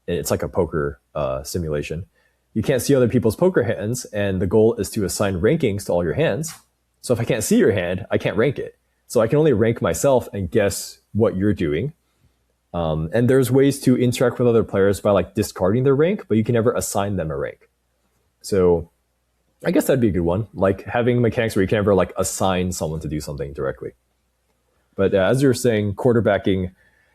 It's like a poker simulation. You can't see other people's poker hands, and the goal is to assign rankings to all your hands. So if I can't see your hand, I can't rank it. So I can only rank myself and guess what you're doing. And there's ways to interact with other players by like discarding their rank, but you can never assign them a rank. So I guess that'd be a good one, like having mechanics where you can never like assign someone to do something directly. But as you're saying, quarterbacking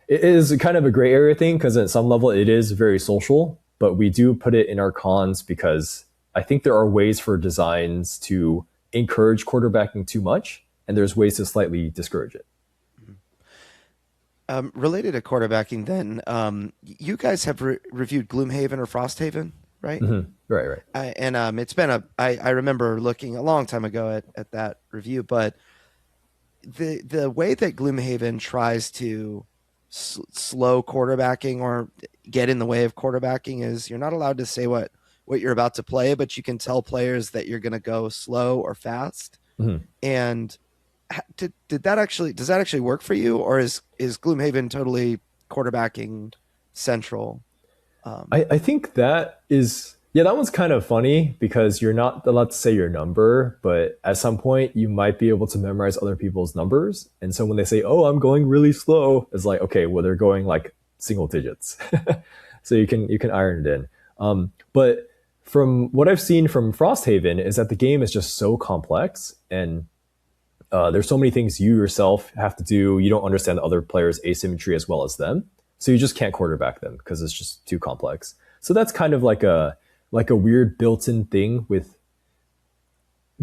it is kind of a gray area thing because at some level it is very social, but we do put it in our cons because I think there are ways for designs to encourage quarterbacking too much, and there's ways to slightly discourage it. Related to quarterbacking, then, you guys have reviewed Gloomhaven or Frosthaven, right? Mm-hmm. Right. And it's been I remember looking a long time ago at that review, but the way that Gloomhaven tries to slow quarterbacking or get in the way of quarterbacking is you're not allowed to say what you're about to play, but you can tell players that you're going to go slow or fast. Mm-hmm. And does that actually work for you, or is Gloomhaven totally quarterbacking central? I think that is, yeah, that one's kind of funny because you're not allowed to say your number, but at some point you might be able to memorize other people's numbers. And so when they say, oh, I'm going really slow, it's like, okay, well, they're going like single digits. So you can iron it in. But from what I've seen from Frosthaven is that the game is just so complex, and there's so many things you yourself have to do. You don't understand the other players' asymmetry as well as them. So you just can't quarterback them because it's just too complex. So that's kind of like a weird built-in thing with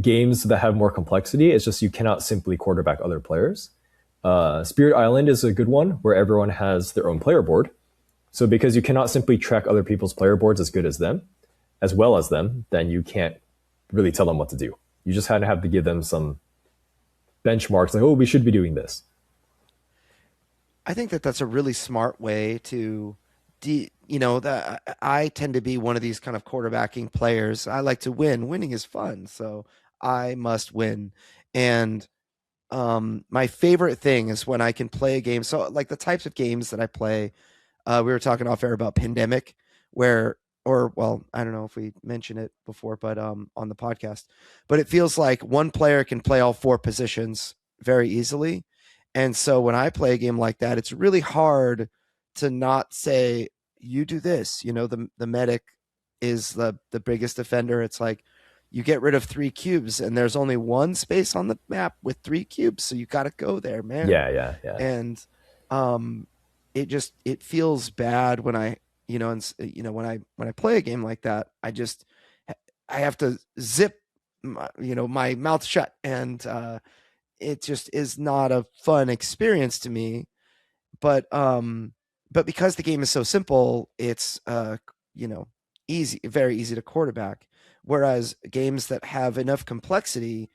games that have more complexity. It's just you cannot simply quarterback other players. Spirit Island is a good one where everyone has their own player board. So because you cannot simply track other people's player boards as good as them, as well as them, then you can't really tell them what to do. You just kind of have to give them some benchmarks like, oh, we should be doing this. I think that's a really smart way to, that I tend to be one of these kind of quarterbacking players. I like to win. Winning is fun, so I must win. And my favorite thing is when I can play a game. So like the types of games that I play, we were talking off air about Pandemic, I don't know if we mentioned it before, but on the podcast, but it feels like one player can play all four positions very easily. And so when I play a game like that, it's really hard to not say, you do this. The medic is the biggest defender. It's like you get rid of 3 cubes and there's only one space on the map with 3 cubes. So you got to go there, man. Yeah. And it feels bad when when I play a game like that, I have to zip my mouth shut, and it just is not a fun experience to me. But because the game is so simple, it's easy, very easy to quarterback. Whereas games that have enough complexity,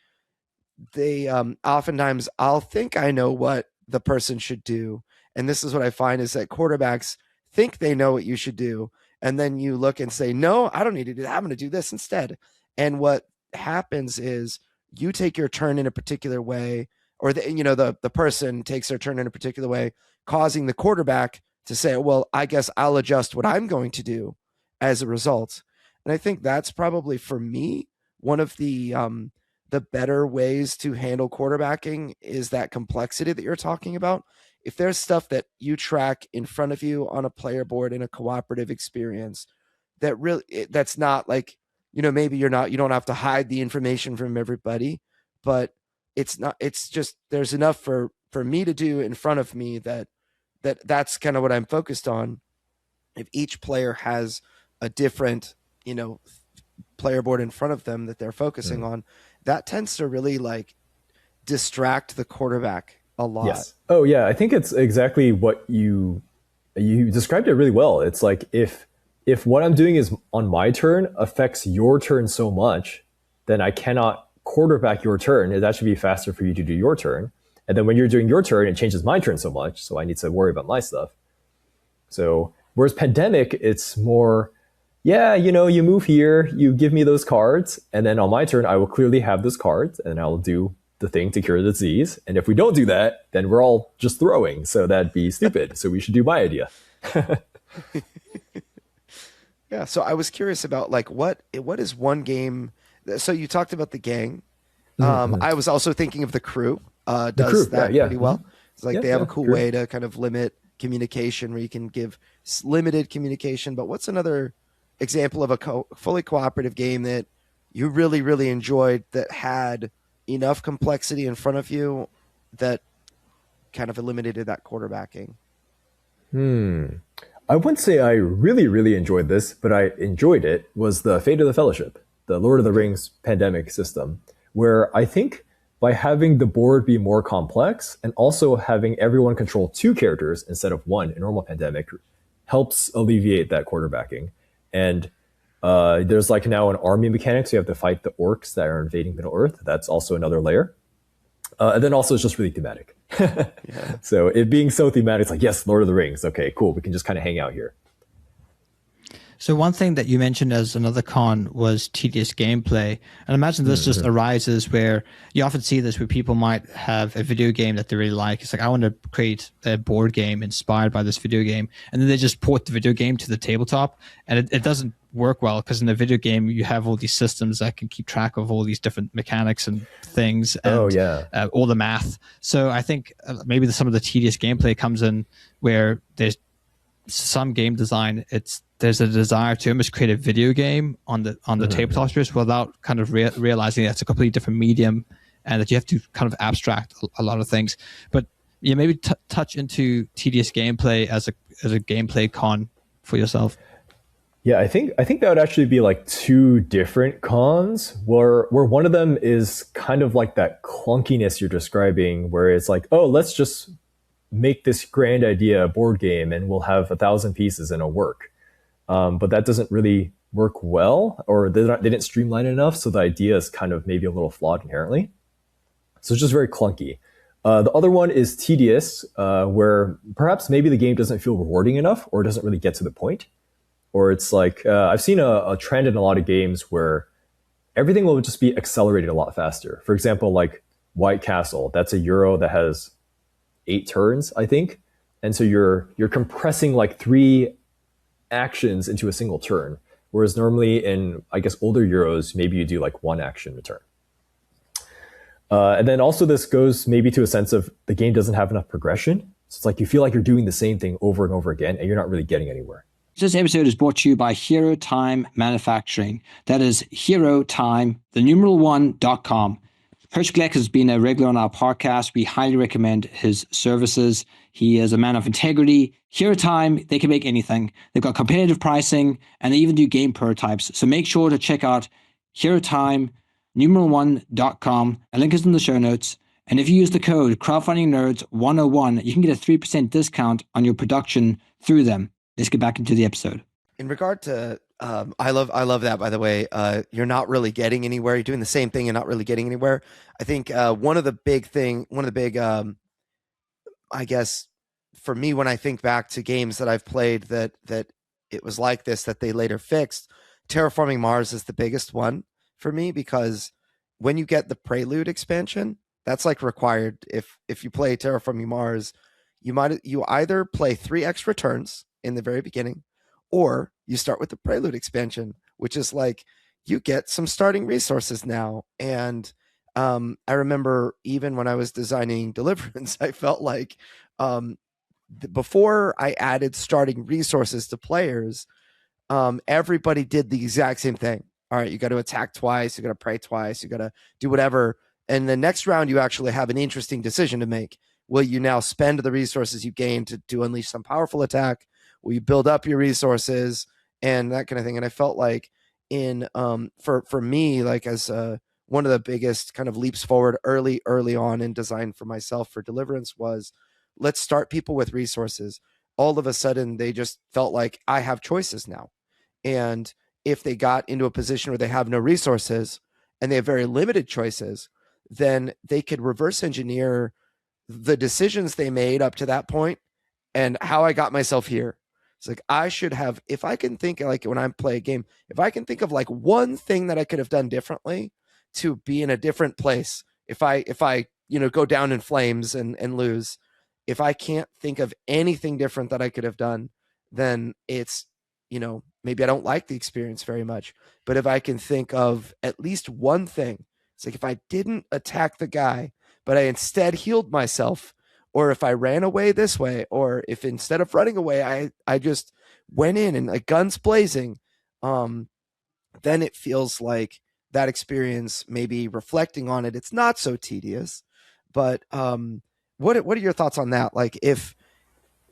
they oftentimes I'll think I know what the person should do, and this is what I find is that quarterbacks think they know what you should do, and then you look and say, no, I don't need to do that, I'm going to do this instead. And what happens is you take your turn in a particular way, or the person takes their turn in a particular way, causing the quarterback to say, well, I guess I'll adjust what I'm going to do as a result. And I think that's probably, for me, one of the better ways to handle quarterbacking is that complexity that you're talking about. If there's stuff that you track in front of you on a player board in a cooperative experience that's not like, maybe you don't have to hide the information from everybody, but it's just, there's enough for me to do in front of me that's kind of what I'm focused on. If each player has a different, player board in front of them that they're focusing on, that tends to really like distract the quarterback a lot. Yes. Oh yeah. I think it's exactly what you described it really well. It's like if what I'm doing is on my turn affects your turn so much, then I cannot quarterback your turn. It should be faster for you to do your turn. And then when you're doing your turn, it changes my turn so much, so I need to worry about my stuff. So whereas Pandemic, it's more, yeah, you move here, you give me those cards, and then on my turn, I will clearly have those cards, and I will do the thing to cure the disease. And if we don't do that, then we're all just throwing. So that'd be stupid. So we should do my idea. Yeah. So I was curious about like what is one game. So you talked about the gang. I was also thinking of the crew. Does that pretty well. It's like they have a cool way to kind of limit communication where you can give limited communication. But what's another example of a fully cooperative game that you really, really enjoyed that had enough complexity in front of you that kind of eliminated that quarterbacking? I wouldn't say I really, really enjoyed this, but I enjoyed it, was the Fate of the Fellowship, the Lord of the Rings Pandemic system, where I think by having the board be more complex and also having everyone control 2 characters instead of 1 in normal Pandemic helps alleviate that quarterbacking. And there's like now an army mechanic, so you have to fight the orcs that are invading Middle Earth. That's also another layer. And then also it's just really thematic. So it being so thematic, it's like, yes, Lord of the Rings. Okay, cool. We can just kind of hang out here. So one thing that you mentioned as another con was tedious gameplay. And I imagine this just arises where you often see this where people might have a video game that they really like. It's like, I want to create a board game inspired by this video game. And then they just port the video game to the tabletop. And it doesn't work well because in a video game, you have all these systems that can keep track of all these different mechanics and things and all the math. So I think maybe some of the tedious gameplay comes in where there's some game design, there's a desire to almost create a video game on the tabletop space without kind of realizing that it's a completely different medium and that you have to kind of abstract a lot of things. But maybe touch into tedious gameplay as a gameplay con for yourself. Yeah, I think that would actually be like 2 different cons where one of them is kind of like that clunkiness you're describing, where it's like, oh, let's just make this grand idea a board game and we'll have 1,000 pieces and it'll work. But that doesn't really work well, or they didn't streamline it enough, so the idea is kind of maybe a little flawed inherently. So it's just very clunky. The other one is tedious, where perhaps maybe the game doesn't feel rewarding enough or doesn't really get to the point. Or it's like, I've seen a trend in a lot of games where everything will just be accelerated a lot faster. For example, like White Castle, that's a Euro that has 8 turns, I think. And so you're compressing like 3 actions into a single turn. Whereas normally in, I guess, older Euros, maybe you do like 1 action a turn. And then also this goes maybe to a sense of the game doesn't have enough progression. So it's like you feel like you're doing the same thing over and over again and you're not really getting anywhere. This episode is brought to you by Hero Time Manufacturing. That is Hero Time, the numeral 1.com. Hirsch Gleck has been a regular on our podcast. We highly recommend his services. He is a man of integrity. Hero Time, they can make anything. They've got competitive pricing and they even do game prototypes. So make sure to check out Hero Time, numeral1.com. A link is in the show notes. And if you use the code Crowdfunding Nerds 101, you can get a 3% discount on your production through them. Let's get back into the episode. In regard to, I love that, by the way. You're not really getting anywhere. You're doing the same thing and not really getting anywhere. I think one of the big, I guess, for me, when I think back to games that I've played that it was like this, that they later fixed, Terraforming Mars is the biggest one for me, because when you get the Prelude expansion, that's like required. If you play Terraforming Mars, you either play 3 extra turns in the very beginning, or you start with the Prelude expansion, which is like you get some starting resources now. And I remember even when I was designing Deliverance, I felt like before I added starting resources to players, everybody did the exact same thing. All right, you got to attack twice, you got to pray twice, you got to do whatever. And the next round, you actually have an interesting decision to make. Will you now spend the resources you gained to unleash some powerful attack? Will you build up your resources and that kind of thing? And I felt like for me, like as one of the biggest kind of leaps forward early on in design for myself for Deliverance was, let's start people with resources. All of a sudden, they just felt like I have choices now. And if they got into a position where they have no resources and they have very limited choices, then they could reverse engineer the decisions they made up to that point and how I got myself here. It's like I should have, if I can think, like when I play a game, if I can think of like one thing that I could have done differently to be in a different place, if I go down in flames and lose, if I can't think of anything different that I could have done, then it's, maybe I don't like the experience very much. But if I can think of at least one thing, it's like if I didn't attack the guy, but I instead healed myself, or if I ran away this way, or if instead of running away, I just went in and like guns blazing, then it feels like that experience, maybe reflecting on it, it's not so tedious. But what are your thoughts on that? Like if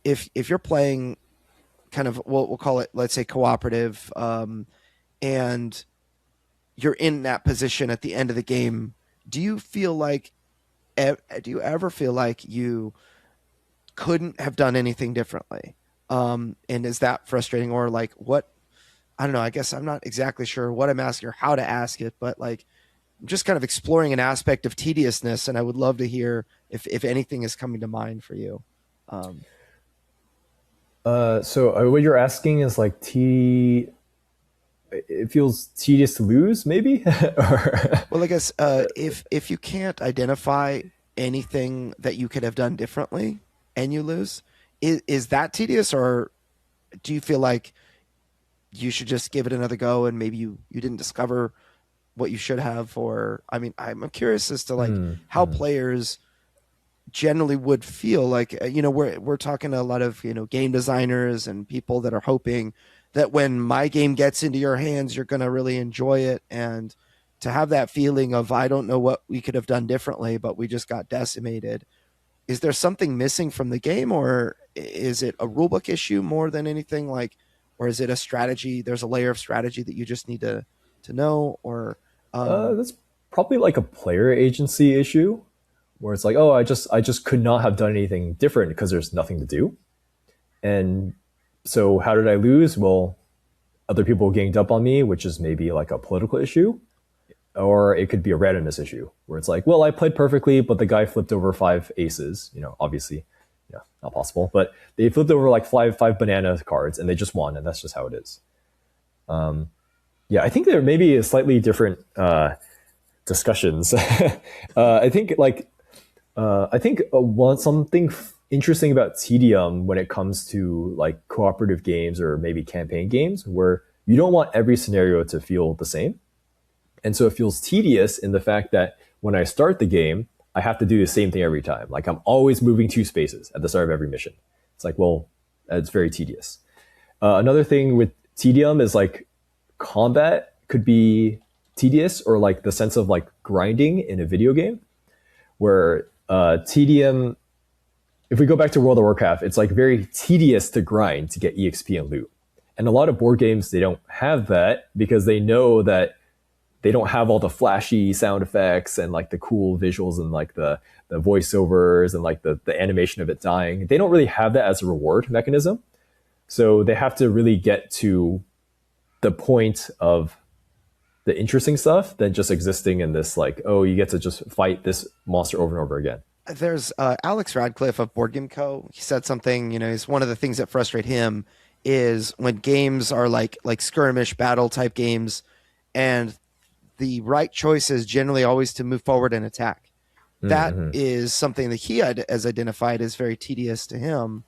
you're playing kind of, we'll call it, let's say cooperative, and you're in that position at the end of the game, do you ever feel like you couldn't have done anything differently? And is that frustrating, or like what? I don't know. I guess I'm not exactly sure what I'm asking or how to ask it, but like I'm just kind of exploring an aspect of tediousness, and I would love to hear if anything is coming to mind for you. So what you're asking is like it feels tedious to lose, maybe? Well, I guess if you can't identify anything that you could have done differently and you lose, is that tedious, or do you feel like you should just give it another go and maybe you didn't discover what you should have? Or I mean, I'm curious as to like how players generally would feel. Like we're talking to a lot of game designers and people that are hoping that when my game gets into your hands, you're going to really enjoy it. And to have that feeling of, I don't know what we could have done differently, but we just got decimated. Is there something missing from the game, or is it a rulebook issue more than anything, like, or is it a strategy? There's a layer of strategy that you just need to know, or that's probably like a player agency issue, where it's like, oh, I just could not have done anything different because there's nothing to do. And so how did I lose? Well, other people ganged up on me, which is maybe like a political issue, or it could be a randomness issue where it's like, well, I played perfectly, but the guy flipped over 5 aces, obviously, not possible, but they flipped over like five banana cards and they just won. And that's just how it is. I think there may be a slightly different discussions. I think something interesting about tedium when it comes to like cooperative games or maybe campaign games, where you don't want every scenario to feel the same. And so it feels tedious in the fact that when I start the game, I have to do the same thing every time. Like I'm always moving 2 spaces at the start of every mission. It's like, well, it's very tedious. Another thing with tedium is like combat could be tedious, or like the sense of like grinding in a video game, where tedium, if we go back to World of Warcraft, it's like very tedious to grind to get EXP and loot. And a lot of board games, they don't have that because they know that they don't have all the flashy sound effects and like the cool visuals and like the voiceovers and like the animation of it dying. They don't really have that as a reward mechanism. So they have to really get to the point of the interesting stuff than just existing in this like, oh, you get to just fight this monster over and over again. There's Alex Radcliffe of Board Game Co. He said something, is one of the things that frustrate him is when games are like skirmish battle type games, and the right choice is generally always to move forward and attack. That is something that he has identified as very tedious to him.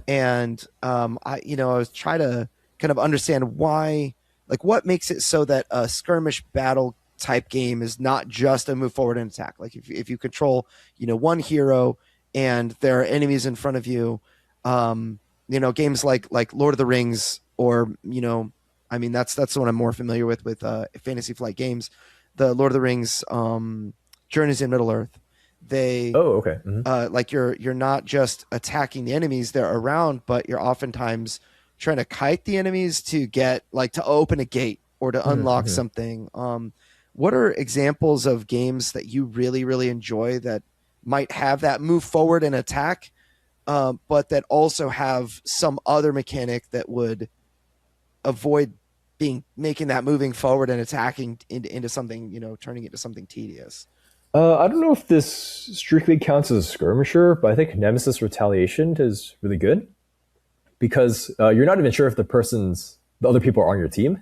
And I was trying to kind of understand why, like what makes it so that a skirmish battle type game is not just a move forward and attack. Like if you control, one hero and there are enemies in front of you, games like Lord of the Rings, or, that's the one I'm more familiar with Fantasy Flight Games, the Lord of the Rings, Journeys in Middle Earth. They, okay. like you're not just attacking the enemies that are around, but you're oftentimes trying to kite the enemies to get to open a gate or to unlock something. What are examples of games that you really, really enjoy that might have that move forward and attack, but that also have some other mechanic that would avoid making that moving forward and attacking into something, turning it to something tedious? I don't know if this strictly counts as a skirmisher, but I think Nemesis Retaliation is really good because you're not even sure if the other people are on your team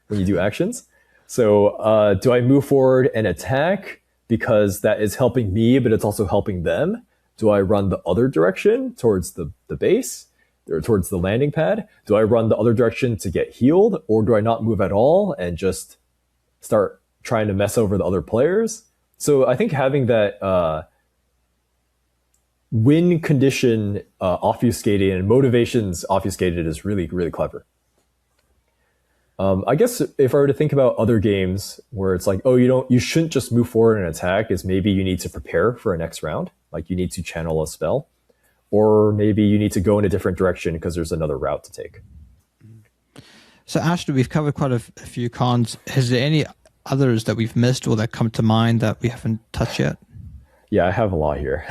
when you do actions. So do I move forward and attack because that is helping me, but it's also helping them? Do I run the other direction towards the base or towards the landing pad? Do I run the other direction to get healed, or do I not move at all and just start trying to mess over the other players? So I think having that win condition obfuscated and motivations obfuscated is really, really clever. I guess if I were to think about other games where it's like, oh, you shouldn't just move forward and attack, is maybe you need to prepare for a next round. Like you need to channel a spell, or maybe you need to go in a different direction because there's another route to take. So Ashton, we've covered quite a few cons. Is there any others that we've missed or that come to mind that we haven't touched yet? Yeah, I have a lot here.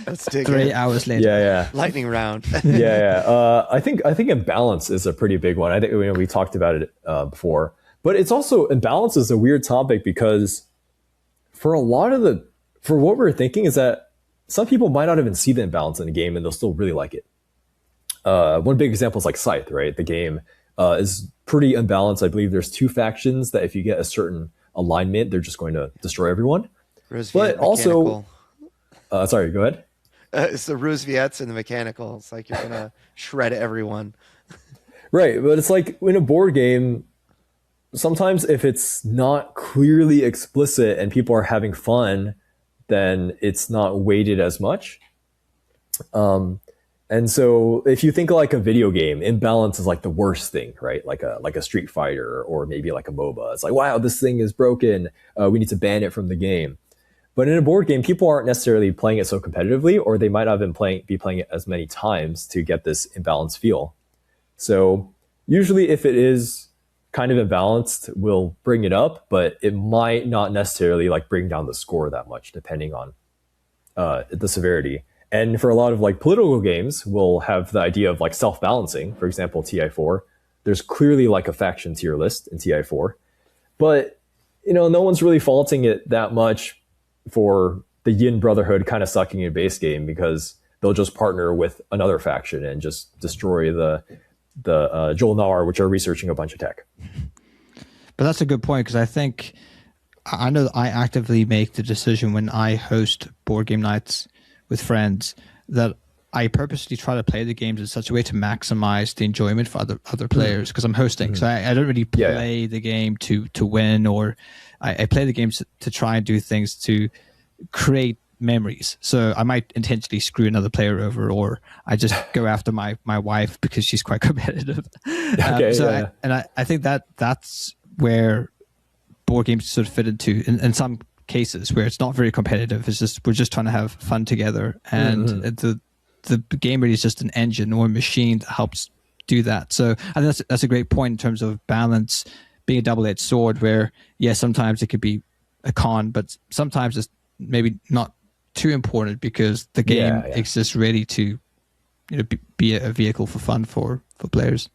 Let's dig 3 in. hours later. Yeah. Lightning round. I think imbalance is a pretty big one. I think we talked about it before, but it's also, imbalance is a weird topic because for what we're thinking is that some people might not even see the imbalance in a game and they'll still really like it. One big example is like Scythe, right? The game is pretty imbalanced. I believe there's 2 factions that if you get a certain alignment, they're just going to destroy everyone. But also, sorry, go ahead. It's the Ruse Viettes and the mechanical. It's like you're going to shred everyone. Right, but it's like in a board game, sometimes if it's not clearly explicit and people are having fun, then it's not weighted as much. And so if you think like a video game, imbalance is like the worst thing, right? Like a Street Fighter or maybe like a MOBA. It's like, wow, this thing is broken. We need to ban it from the game. But in a board game, people aren't necessarily playing it so competitively, or they might not even be playing it as many times to get this imbalanced feel. So usually if it is kind of imbalanced, we'll bring it up, but it might not necessarily like bring down the score that much, depending on the severity. And for a lot of like political games, we'll have the idea of like self-balancing. For example, TI4, there's clearly like a faction tier list in TI4, but no one's really faulting it that much for the Yin Brotherhood kind of sucking in a base game because they'll just partner with another faction and just destroy the Jolnar, which are researching a bunch of tech. But that's a good point, because I know that I actively make the decision when I host board game nights with friends that I purposely try to play the games in such a way to maximize the enjoyment for other players, because I'm hosting. So I don't really play the game to win, or I play the games to try and do things to create memories. So I might intentionally screw another player over, or I just go after my wife because she's quite competitive. I think that's where board games sort of fit into in some cases where it's not very competitive. It's just we're just trying to have fun together, and the game really is just an engine or a machine that helps do that. So I think that's a great point in terms of balance being a double-edged sword, where sometimes it could be a con, but sometimes it's maybe not too important because the game exists ready to be a vehicle for fun for players.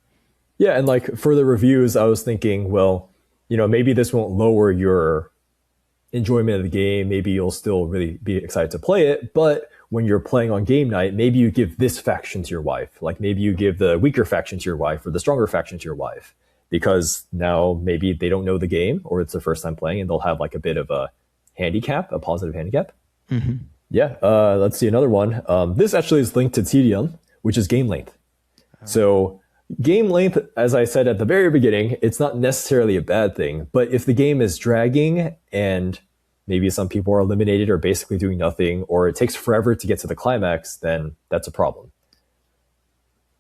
Yeah, and like for the reviews, I was thinking, well, maybe this won't lower your enjoyment of the game. Maybe you'll still really be excited to play it, but when you're playing on game night, maybe you give this faction to your wife. Like maybe you give the weaker faction to your wife or the stronger faction to your wife, because now maybe they don't know the game or it's their first time playing and they'll have like a bit of a handicap, a positive handicap. Mm-hmm. Yeah. Let's see another one. This actually is linked to tedium, which is game length. So game length, as I said at the very beginning, it's not necessarily a bad thing, but if the game is dragging and maybe some people are eliminated or basically doing nothing, or it takes forever to get to the climax, then that's a problem.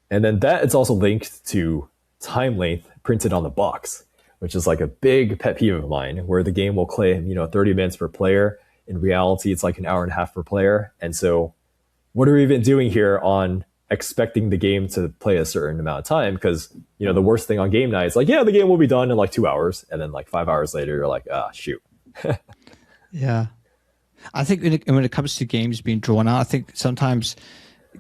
And then that is also linked to time length printed on the box, which is like a big pet peeve of mine, where the game will claim, 30 minutes per player. In reality, it's like an hour and a half per player. And so what are we even doing here on expecting the game to play a certain amount of time? Because, the worst thing on game night is like, the game will be done in like 2 hours. And then like 5 hours later, you're like, shoot. Yeah. I think when it comes to games being drawn out, I think sometimes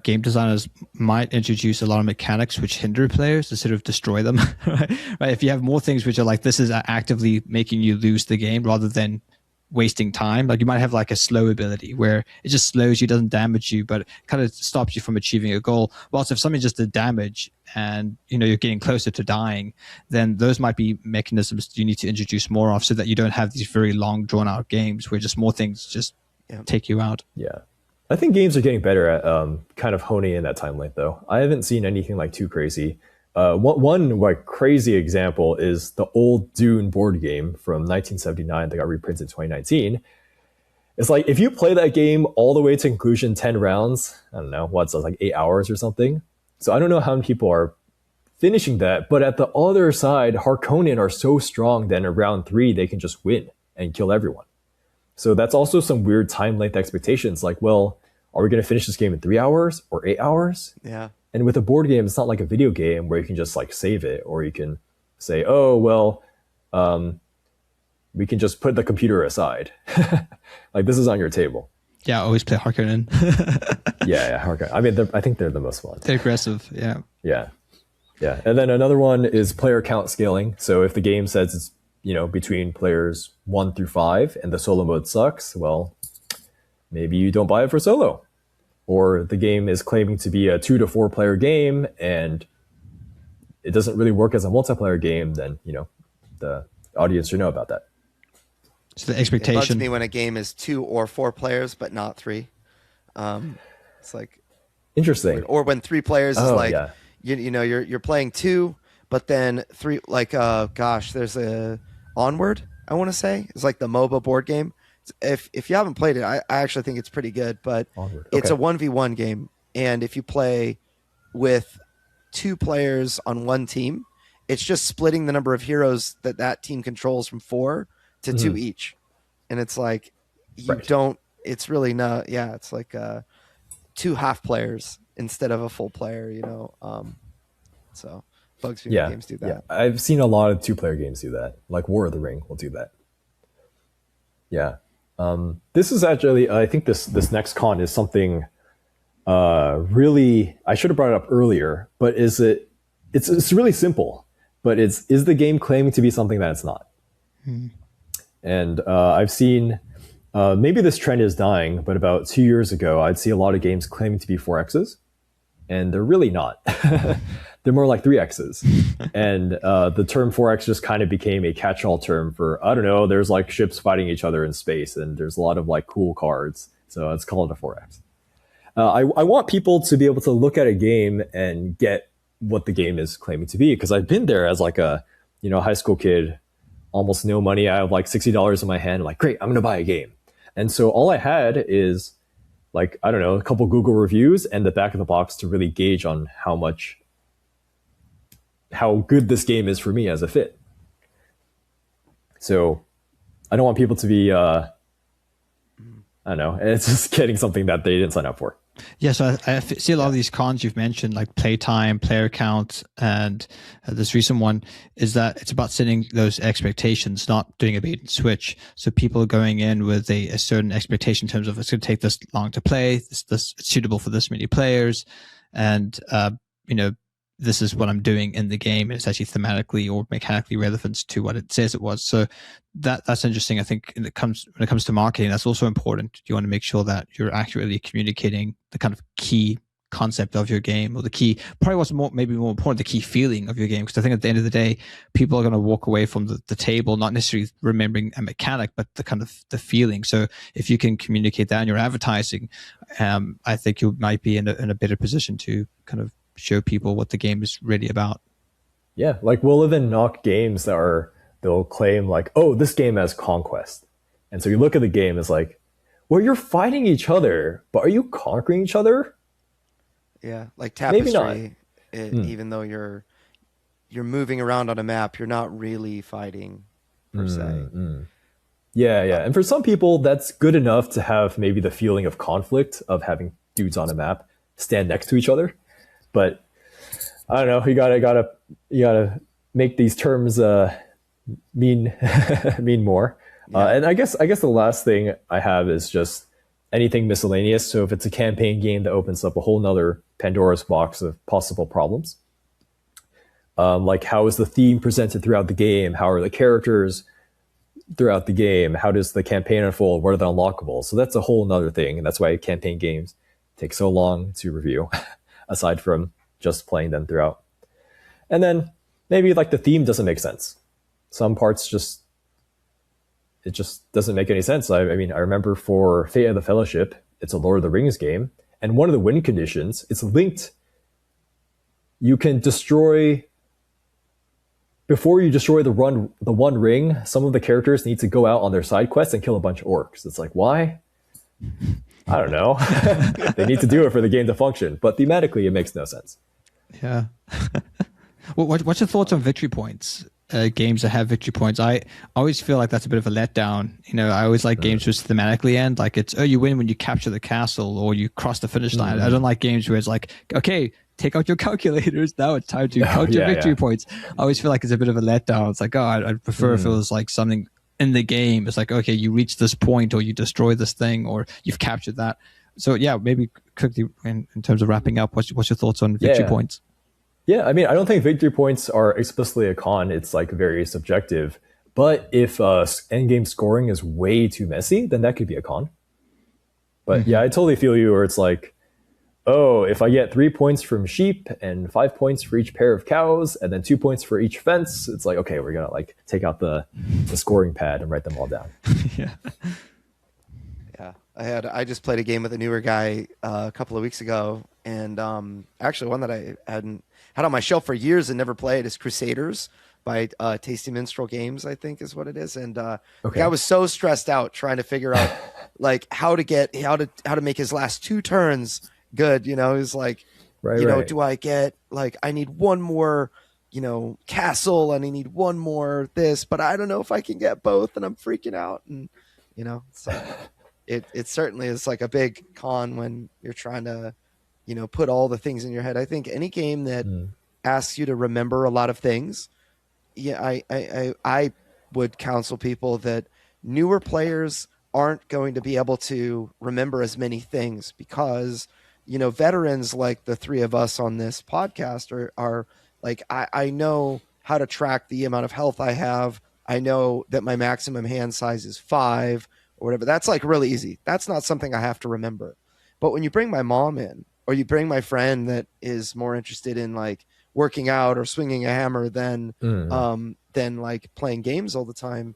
game designers might introduce a lot of mechanics which hinder players instead of destroy them. Right? If you have more things which are like, this is actively making you lose the game rather than wasting time. Like you might have like a slow ability where it just slows you, doesn't damage you, but it kind of stops you from achieving a goal. Whilst if something just did damage and you're getting closer to dying, then those might be mechanisms you need to introduce more of, so that you don't have these very long drawn out games where just more things just take you out. Yeah. I think games are getting better at kind of honing in that time length, though. I haven't seen anything like too crazy. One like crazy example is the old Dune board game from 1979 that got reprinted in 2019. It's like if you play that game all the way to conclusion, 10 rounds, I don't know, what's like 8 hours or something. So I don't know how many people are finishing that, but at the other side, Harkonnen are so strong that in round 3 they can just win and kill everyone. So that's also some weird time length expectations. Like, well, are we going to finish this game in 3 hours or 8 hours? Yeah. And with a board game, it's not like a video game where you can just like save it, or you can say, oh, well, we can just put the computer aside. Like this is on your table. Yeah, I always play Harkonnen. Yeah, Harkonnen. I mean, I think they're the most fun. They're aggressive, yeah. Yeah. And then another one is player count scaling. So if the game says it's, between players 1 through 5 and the solo mode sucks, well, maybe you don't buy it for solo. Or the game is claiming to be a 2 to 4 player game and it doesn't really work as a multiplayer game, then, the audience should know about that. So the It expectation. bugs me when a game is 2 or 4 players, but not 3. It's like Interesting. or when 3 players is like, yeah. you're playing 2, but then 3, like, there's a Onward, I want to say. It's like the MOBA board game. If you haven't played it, I actually think it's pretty good, but Onward. It's Okay. a 1v1 game. And if you play with 2 players on one team, it's just splitting the number of heroes that team controls from 4 to 2 each. And it's like, it's really not, it's like 2 half players instead of a full player, so bugs me when games do that. Yeah, I've seen a lot of 2-player games do that. Like War of the Ring will do that. Yeah. This is actually, I think this next con is something really, I should have brought it up earlier, but it's really simple, but is the game claiming to be something that it's not? And I've seen, maybe this trend is dying, but about 2 years ago, I'd see a lot of games claiming to be 4Xs, and they're really not. They're more like 3Xs. And the term 4X just kind of became a catch-all term for, I don't know, there's like ships fighting each other in space, and there's a lot of like cool cards. So let's call it a 4X. I want people to be able to look at a game and get what the game is claiming to be, because I've been there as like a high school kid, almost no money. I have like $60 in my hand. I'm like, great, I'm going to buy a game. And so all I had is like, I don't know, a couple Google reviews and the back of the box to really gauge on how good this game is for me as a fit. So I don't want people to be, I don't know, it's just getting something that they didn't sign up for. Yeah, so I see a lot of these cons you've mentioned, like playtime, player count, and this recent one is that it's about setting those expectations, not doing a bait and switch. So people are going in with a certain expectation in terms of it's going to take this long to play, this it's suitable for this many players, and this is what I'm doing in the game. It's actually thematically or mechanically relevant to what it says it was. So that's interesting. I think when it comes to marketing, that's also important. You want to make sure that you're accurately communicating the kind of key concept of your game, or the key, probably what's maybe more important, the key feeling of your game. Because I think at the end of the day, people are going to walk away from the table, not necessarily remembering a mechanic, but the kind of the feeling. So if you can communicate that in your advertising, I think you might be in a better position to kind of show people what the game is really about. Yeah, like we'll even knock games they'll claim like, oh, this game has conquest. And so you look at the game, it's like, well, you're fighting each other, but are you conquering each other? Yeah, like Tapestry. Maybe not. Even though you're moving around on a map, you're not really fighting per se. Yeah. And for some people, that's good enough to have maybe the feeling of conflict of having dudes on a map stand next to each other. But I don't know. You gotta make these terms mean more. Yeah. And I guess the last thing I have is just anything miscellaneous. So if it's a campaign game that opens up a whole nother Pandora's box of possible problems, like how is the theme presented throughout the game? How are the characters throughout the game? How does the campaign unfold? What are the unlockables? So that's a whole nother thing. And that's why campaign games take so long to review, aside from just playing them throughout. And then maybe like the theme doesn't make sense. Some parts it just doesn't make any sense. I mean, I remember for Fate of the Fellowship, it's a Lord of the Rings game. And one of the win conditions, it's linked. You can destroy, before you destroy the one ring, some of the characters need to go out on their side quests and kill a bunch of orcs. It's like, why? I don't know. They need to do it for the game to function. But thematically, it makes no sense. Yeah. Well, what's your thoughts on victory points? Games that have victory points. I always feel like that's a bit of a letdown. You know, I always like games which thematically end. Like it's, you win when you capture the castle or you cross the finish line. I don't like games where it's like, okay, take out your calculators. Now it's time to count your victory points. I always feel like it's a bit of a letdown. It's like, oh, I'd prefer if it was like something in the game. It's like, okay, you reach this point or you destroy this thing or you've captured that. So yeah, maybe quickly in terms of wrapping up, what's your thoughts on victory points? Yeah, I mean, I don't think victory points are explicitly a con. It's like very subjective. But if endgame scoring is way too messy, then that could be a con. But yeah, I totally feel you where it's like, oh, if I get 3 points from sheep and 5 points for each pair of cows and then 2 points for each fence, it's like, okay, we're going to like take out the scoring pad and write them all down. Yeah. I just played a game with a newer guy a couple of weeks ago, and actually one that I had on my shelf for years and never played is Crusaders by Tasty Minstrel Games, I think is what it is. And the guy was so stressed out trying to figure out like how to make his last 2 turns good. You know, he's like, do I get like, I need one more, castle and I need one more this, but I don't know if I can get both, and I'm freaking out. And, so it certainly is like a big con when you're trying to, put all the things in your head. I think any game that asks you to remember a lot of things, I would counsel people that newer players aren't going to be able to remember as many things because, veterans like the 3 of us on this podcast are like, I know how to track the amount of health I have. I know that my maximum hand size is 5 or whatever. That's like really easy. That's not something I have to remember. But when you bring my mom in, or you bring my friend that is more interested in like working out or swinging a hammer than like playing games all the time,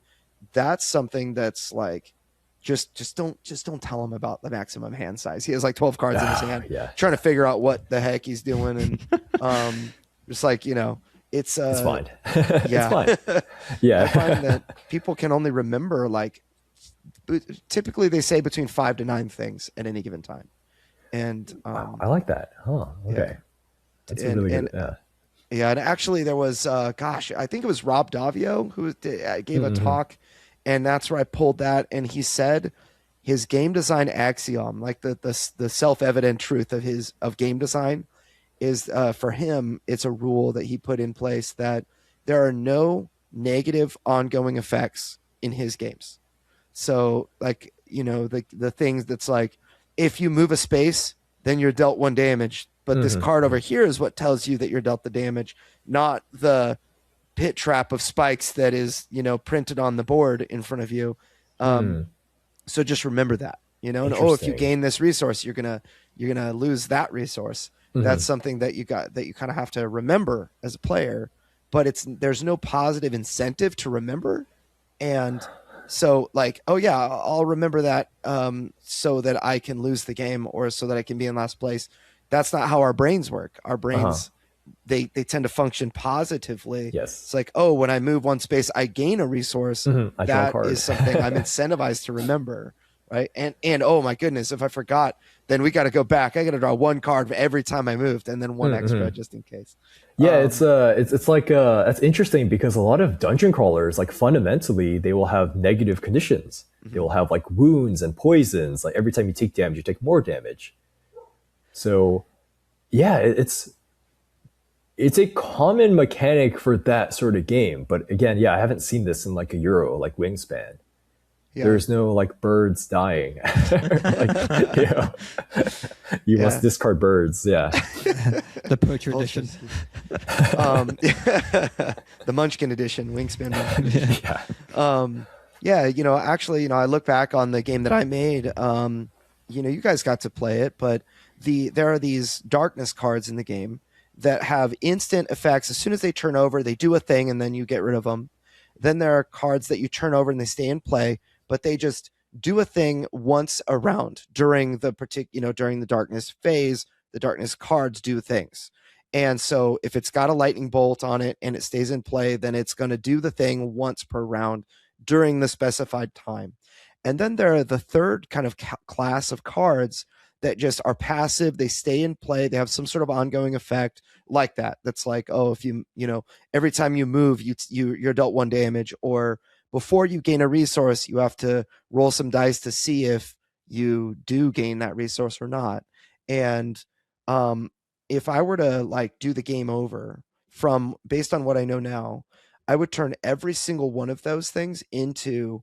that's something that's like, just don't tell him about the maximum hand size. He has like 12 cards in his hand, trying to figure out what the heck he's doing. And just like, it's fine. Yeah. It's fine. Yeah. I find that people can only remember like, typically they say between 5 to 9 things at any given time. And wow, I like that. Huh. Okay. Yeah. That's really good. Yeah. And actually there was, I think it was Rob Davio who gave a talk, and that's where I pulled that. And he said his game design axiom, like the self-evident truth of game design is for him, it's a rule that he put in place that there are no negative ongoing effects in his games. So like, the things that's like, if you move a space, then you're dealt 1 damage. But this card over here is what tells you that you're dealt the damage, not the pit trap of spikes that is, printed on the board in front of you. So just remember that, and if you gain this resource, you're gonna lose that resource. That's something that you kind of have to remember as a player, but there's no positive incentive to remember. And so like, oh yeah, I'll remember that so that I can lose the game or so that I can be in last place. That's not how our brains work. Our brains, they tend to function positively. Yes. It's like, oh, when I move 1 space, I gain a resource. That is something I'm incentivized to remember. Right. And oh my goodness, if I forgot, then we got to go back. I got to draw 1 card every time I moved and then 1 extra just in case. Yeah, it's like that's interesting because a lot of dungeon crawlers, like fundamentally, they will have negative conditions. They will have like wounds and poisons. Like every time you take damage, you take more damage. So, yeah, it's a common mechanic for that sort of game. But again, I haven't seen this in like a Euro, like Wingspan. Yeah. There's no like birds dying. Like, you must discard birds. Yeah. The Poacher edition. The Munchkin edition, Wingspan Munchkin edition. Yeah, actually, I look back on the game that I made. You guys got to play it, but there are these darkness cards in the game that have instant effects. As soon as they turn over, they do a thing, and then you get rid of them. Then there are cards that you turn over and they stay in play, but they just do a thing once a round during during the darkness phase. The darkness cards do things. And so if it's got a lightning bolt on it and it stays in play, then it's going to do the thing once per round during the specified time. And then there are the third kind of class of cards that just are passive. They stay in play. They have some sort of ongoing effect like that. That's like, oh, if every time you move, you're dealt 1 damage, or before you gain a resource, you have to roll some dice to see if you do gain that resource or not. And if I were to like do the game over based on what I know now, I would turn every single one of those things into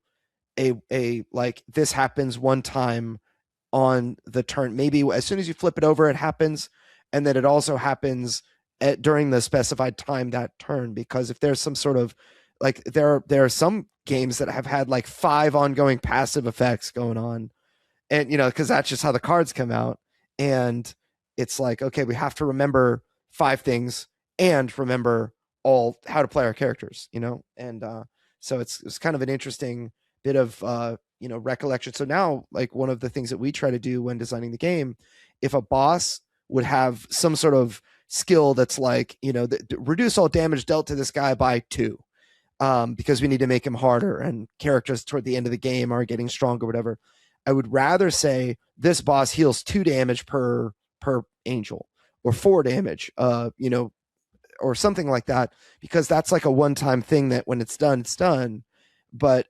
a like, this happens one time on the turn. Maybe as soon as you flip it over, it happens, and then it also happens during the specified time that turn. Because if there's some sort of like, there are some games that have had like 5 ongoing passive effects going on, and because that's just how the cards come out, and it's like, okay, we have to remember 5 things and remember all how to play our characters, and so it's kind of an interesting bit of recollection. So now, like, one of the things that we try to do when designing the game, if a boss would have some sort of skill that's like, reduce all damage dealt to this guy by 2, because we need to make him harder, and characters toward the end of the game are getting stronger, whatever, I would rather say this boss heals 2 damage per angel, or 4 damage, or something like that, because that's like a one-time thing that when it's done. But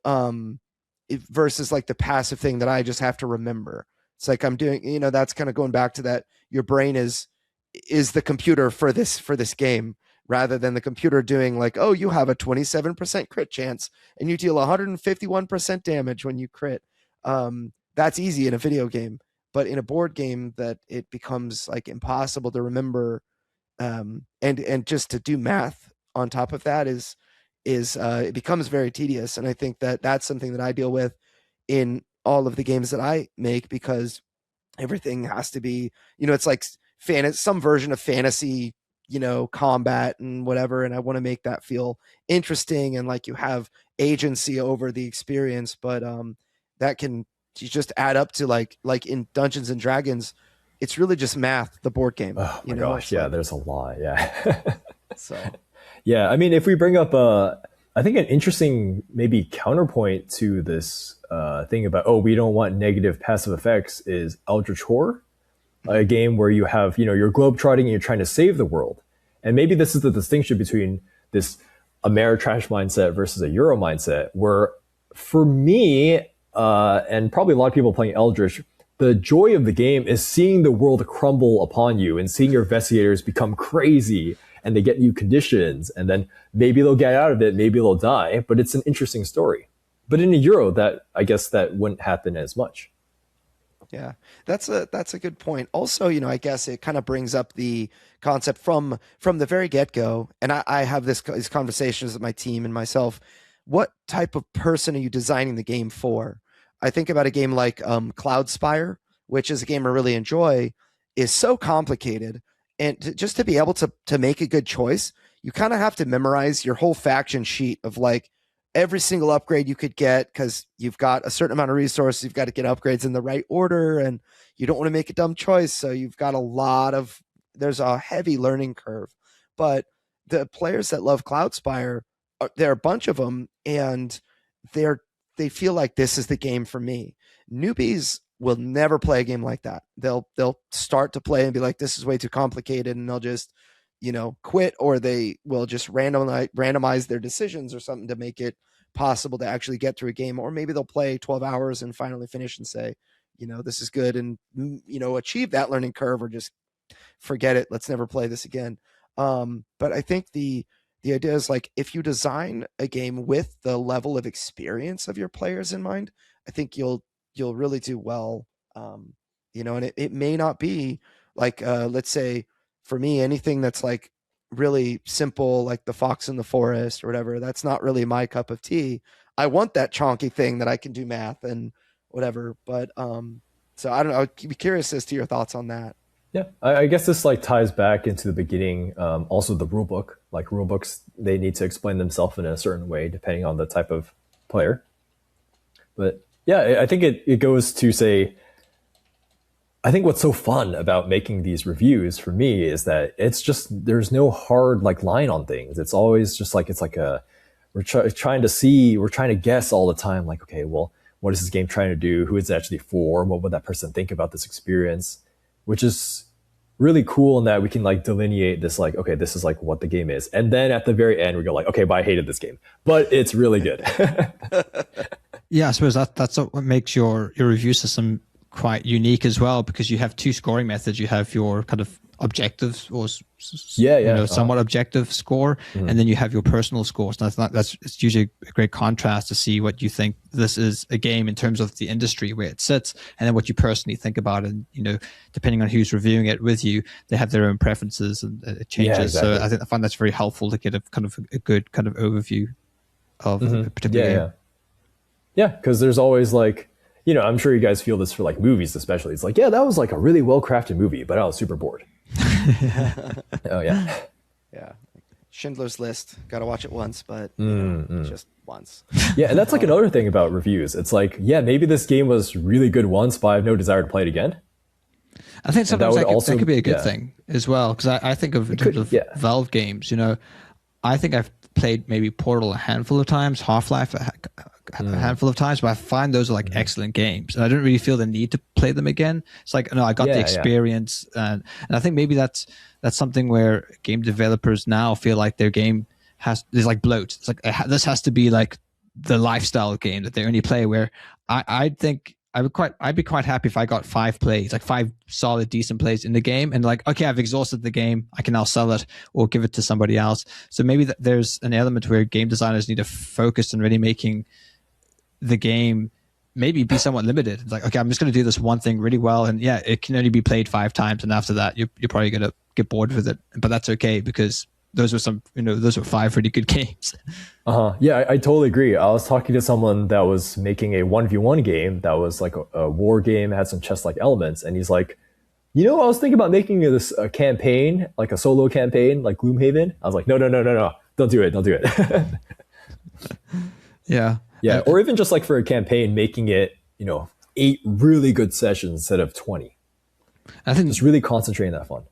versus like the passive thing that I just have to remember. It's like I'm doing, that's kind of going back to that. Your brain is the computer for this game, rather than the computer doing like, oh, you have a 27% crit chance and you deal 151% damage when you crit. That's easy in a video game, but in a board game, that it becomes like impossible to remember. And just to do math on top of that is it becomes very tedious. And I think that that's something that I deal with in all of the games that I make, because everything has to be, it's like some version of fantasy, combat and whatever. And I want to make that feel interesting and like you have agency over the experience. But that can just add up to like in Dungeons and Dragons, it's really just math, the board game. Oh my gosh, yeah, there's a lot, yeah. So yeah, I mean, if we bring up I think an interesting maybe counterpoint to this thing about, oh, we don't want negative passive effects, is Eldritch Horror, a game where you have, you're globetrotting and you're trying to save the world. And maybe this is the distinction between this Ameritrash mindset versus a Euro mindset, where for me, and probably a lot of people playing Eldritch, the joy of the game is seeing the world crumble upon you and seeing your investigators become crazy and they get new conditions, and then maybe they'll get out of it, maybe they'll die, but it's an interesting story. But in a Euro, that I guess that wouldn't happen as much. Yeah, that's a good point. Also, I guess it kind of brings up the concept from the very get-go, and I have these conversations with my team and myself. What type of person are you designing the game for? I think about a game like Cloudspire, which is a game I really enjoy, is so complicated. And just to be able to make a good choice, you kind of have to memorize your whole faction sheet of like every single upgrade you could get, because you've got a certain amount of resources. You've got to get upgrades in the right order, and you don't want to make a dumb choice. So you've got there's a heavy learning curve. But the players that love Cloudspire, there are a bunch of them, and they feel like this is the game for me. Newbies will never play a game like that. They'll start to play and be like, this is way too complicated, and they'll just quit, or they will just randomize their decisions or something to make it possible to actually get through a game. Or maybe they'll play 12 hours and finally finish and say, this is good, and achieve that learning curve, or just forget it, let's never play this again. But I think the idea is like, if you design a game with the level of experience of your players in mind, I think you'll really do well. And it may not be like, let's say for me, anything that's like really simple, like the Fox in the Forest or whatever, that's not really my cup of tea. I want that chonky thing that I can do math and whatever. But so I don't know. I'd be curious as to your thoughts on that. Yeah, I guess this like ties back into the beginning. Also, the rule book, like rule books, they need to explain themselves in a certain way depending on the type of player. But yeah, I think it goes to say, I think what's so fun about making these reviews for me is that it's just, there's no hard like line on things. It's always just like, it's like a, we're trying to guess all the time. Like, okay, well, what is this game trying to do? Who is it actually for? What would that person think about this experience? Which is really cool in that we can like delineate this, like, okay, this is like what the game is. And then at the very end, we go like, okay, but I hated this game, but it's really good. Yeah, I suppose that's what makes your review system quite unique as well, because you have two scoring methods. You have your kind of objective or somewhat objective score, and then you have your personal scores. And it's usually a great contrast to see what you think this is a game in terms of the industry where it sits, and then what you personally think about it. And depending on who's reviewing it with you, they have their own preferences and it changes. Yeah, exactly. So I find that's very helpful to get a good kind of overview of a particular game. Yeah, because there's always like, I'm sure you guys feel this for like movies especially. It's like, yeah, that was like a really well-crafted movie, but I was super bored. Oh, yeah. Yeah. Schindler's List. Got to watch it once, but just once. Yeah, and that's like another thing about reviews. It's like, yeah, maybe this game was really good once, but I have no desire to play it again. I think sometimes that could be a good thing as well, because I think of in terms of Valve games, I think I've played maybe Portal a handful of times, Half-Life a handful of times, but I find those are like excellent games, and I don't really feel the need to play them again. It's like, no, I got the experience, and I think maybe that's something where game developers now feel like their game there's like bloat. It's like this has to be like the lifestyle game that they only play. Where I think I'd be quite happy if I got 5 plays, like 5 solid, decent plays in the game, and like, okay, I've exhausted the game, I can now sell it or give it to somebody else. So maybe there's an element where game designers need to focus on really making the game maybe be somewhat limited. It's like, okay, I'm just going to do this one thing really well, and yeah, it can only be played 5 times, and after that, you're probably going to get bored with it. But that's okay, because those were 5 really good games. Yeah, I totally agree. I was talking to someone that was making a 1v1 game that was like a war game, had some chess-like elements, and he's like, I was thinking about making this a campaign, like a solo campaign, like Gloomhaven. I was like, no, don't do it. Yeah. Yeah, or even just like for a campaign, making it, 8 really good sessions instead of 20. I think just really concentrating that fun.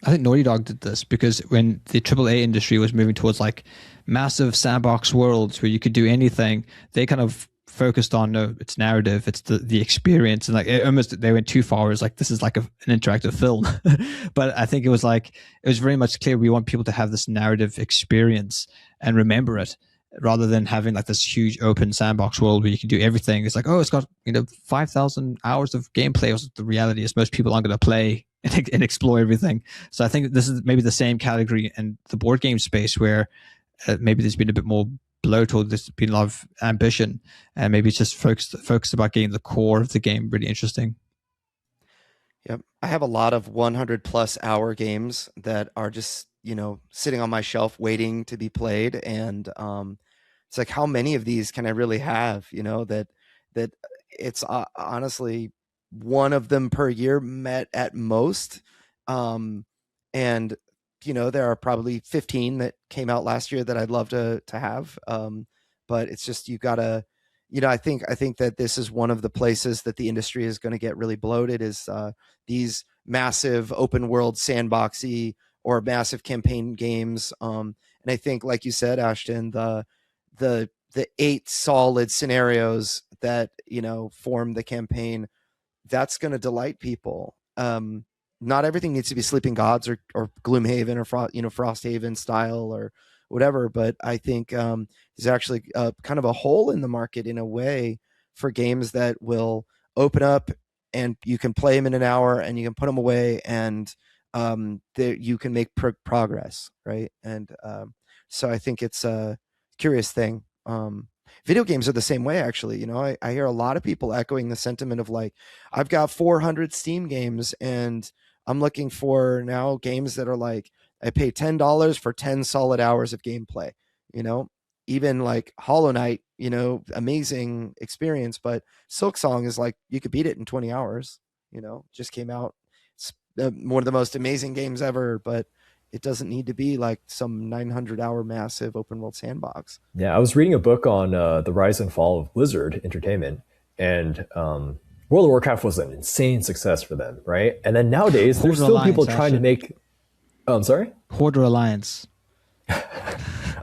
I think Naughty Dog did this because when the AAA industry was moving towards like massive sandbox worlds where you could do anything, they kind of focused on, no, it's narrative, it's the experience, and like they went too far. It was like, this is like an interactive film. But I think it was very much clear we want people to have this narrative experience and remember it, rather than having like this huge open sandbox world where you can do everything. It's like, oh, it's got 5,000 hours of gameplay. The reality is most people aren't going to play and explore everything. So I think this is maybe the same category in the board game space, where maybe there's been a bit more bloat, or there's been a lot of ambition, and maybe it's just focused about getting the core of the game really interesting. Yep, I have a lot of 100+ hour games that are just sitting on my shelf waiting to be played, and it's like, how many of these can I really have? That it's honestly one of them per year met at most, and there are probably 15 that came out last year that I'd love to have, but it's just, you gotta, I think that this is one of the places that the industry is going to get really bloated, is these massive open world sandboxy or massive campaign games, and I think, like you said, Ashton, the 8 solid scenarios that form the campaign, that's going to delight people. Not everything needs to be Sleeping Gods or Gloomhaven or Frosthaven style or whatever, but I think there's actually kind of a hole in the market in a way for games that will open up and you can play them in an hour and you can put them away, and you can make progress, right? And so I think it's a curious thing. Video games are the same way, actually. I hear a lot of people echoing the sentiment of like, I've got 400 Steam games and I'm looking for now games that are like, I pay $10 for 10 solid hours of gameplay, even like Hollow Knight, amazing experience, but Silksong is like, you could beat it in 20 hours, just came out. It's one of the most amazing games ever, but it doesn't need to be like some 900-hour massive open world sandbox. Yeah, I was reading a book on the rise and fall of Blizzard Entertainment, and World of Warcraft was an insane success for them, right? And then nowadays, there's still people trying to make... Oh, I'm sorry? Horde Alliance.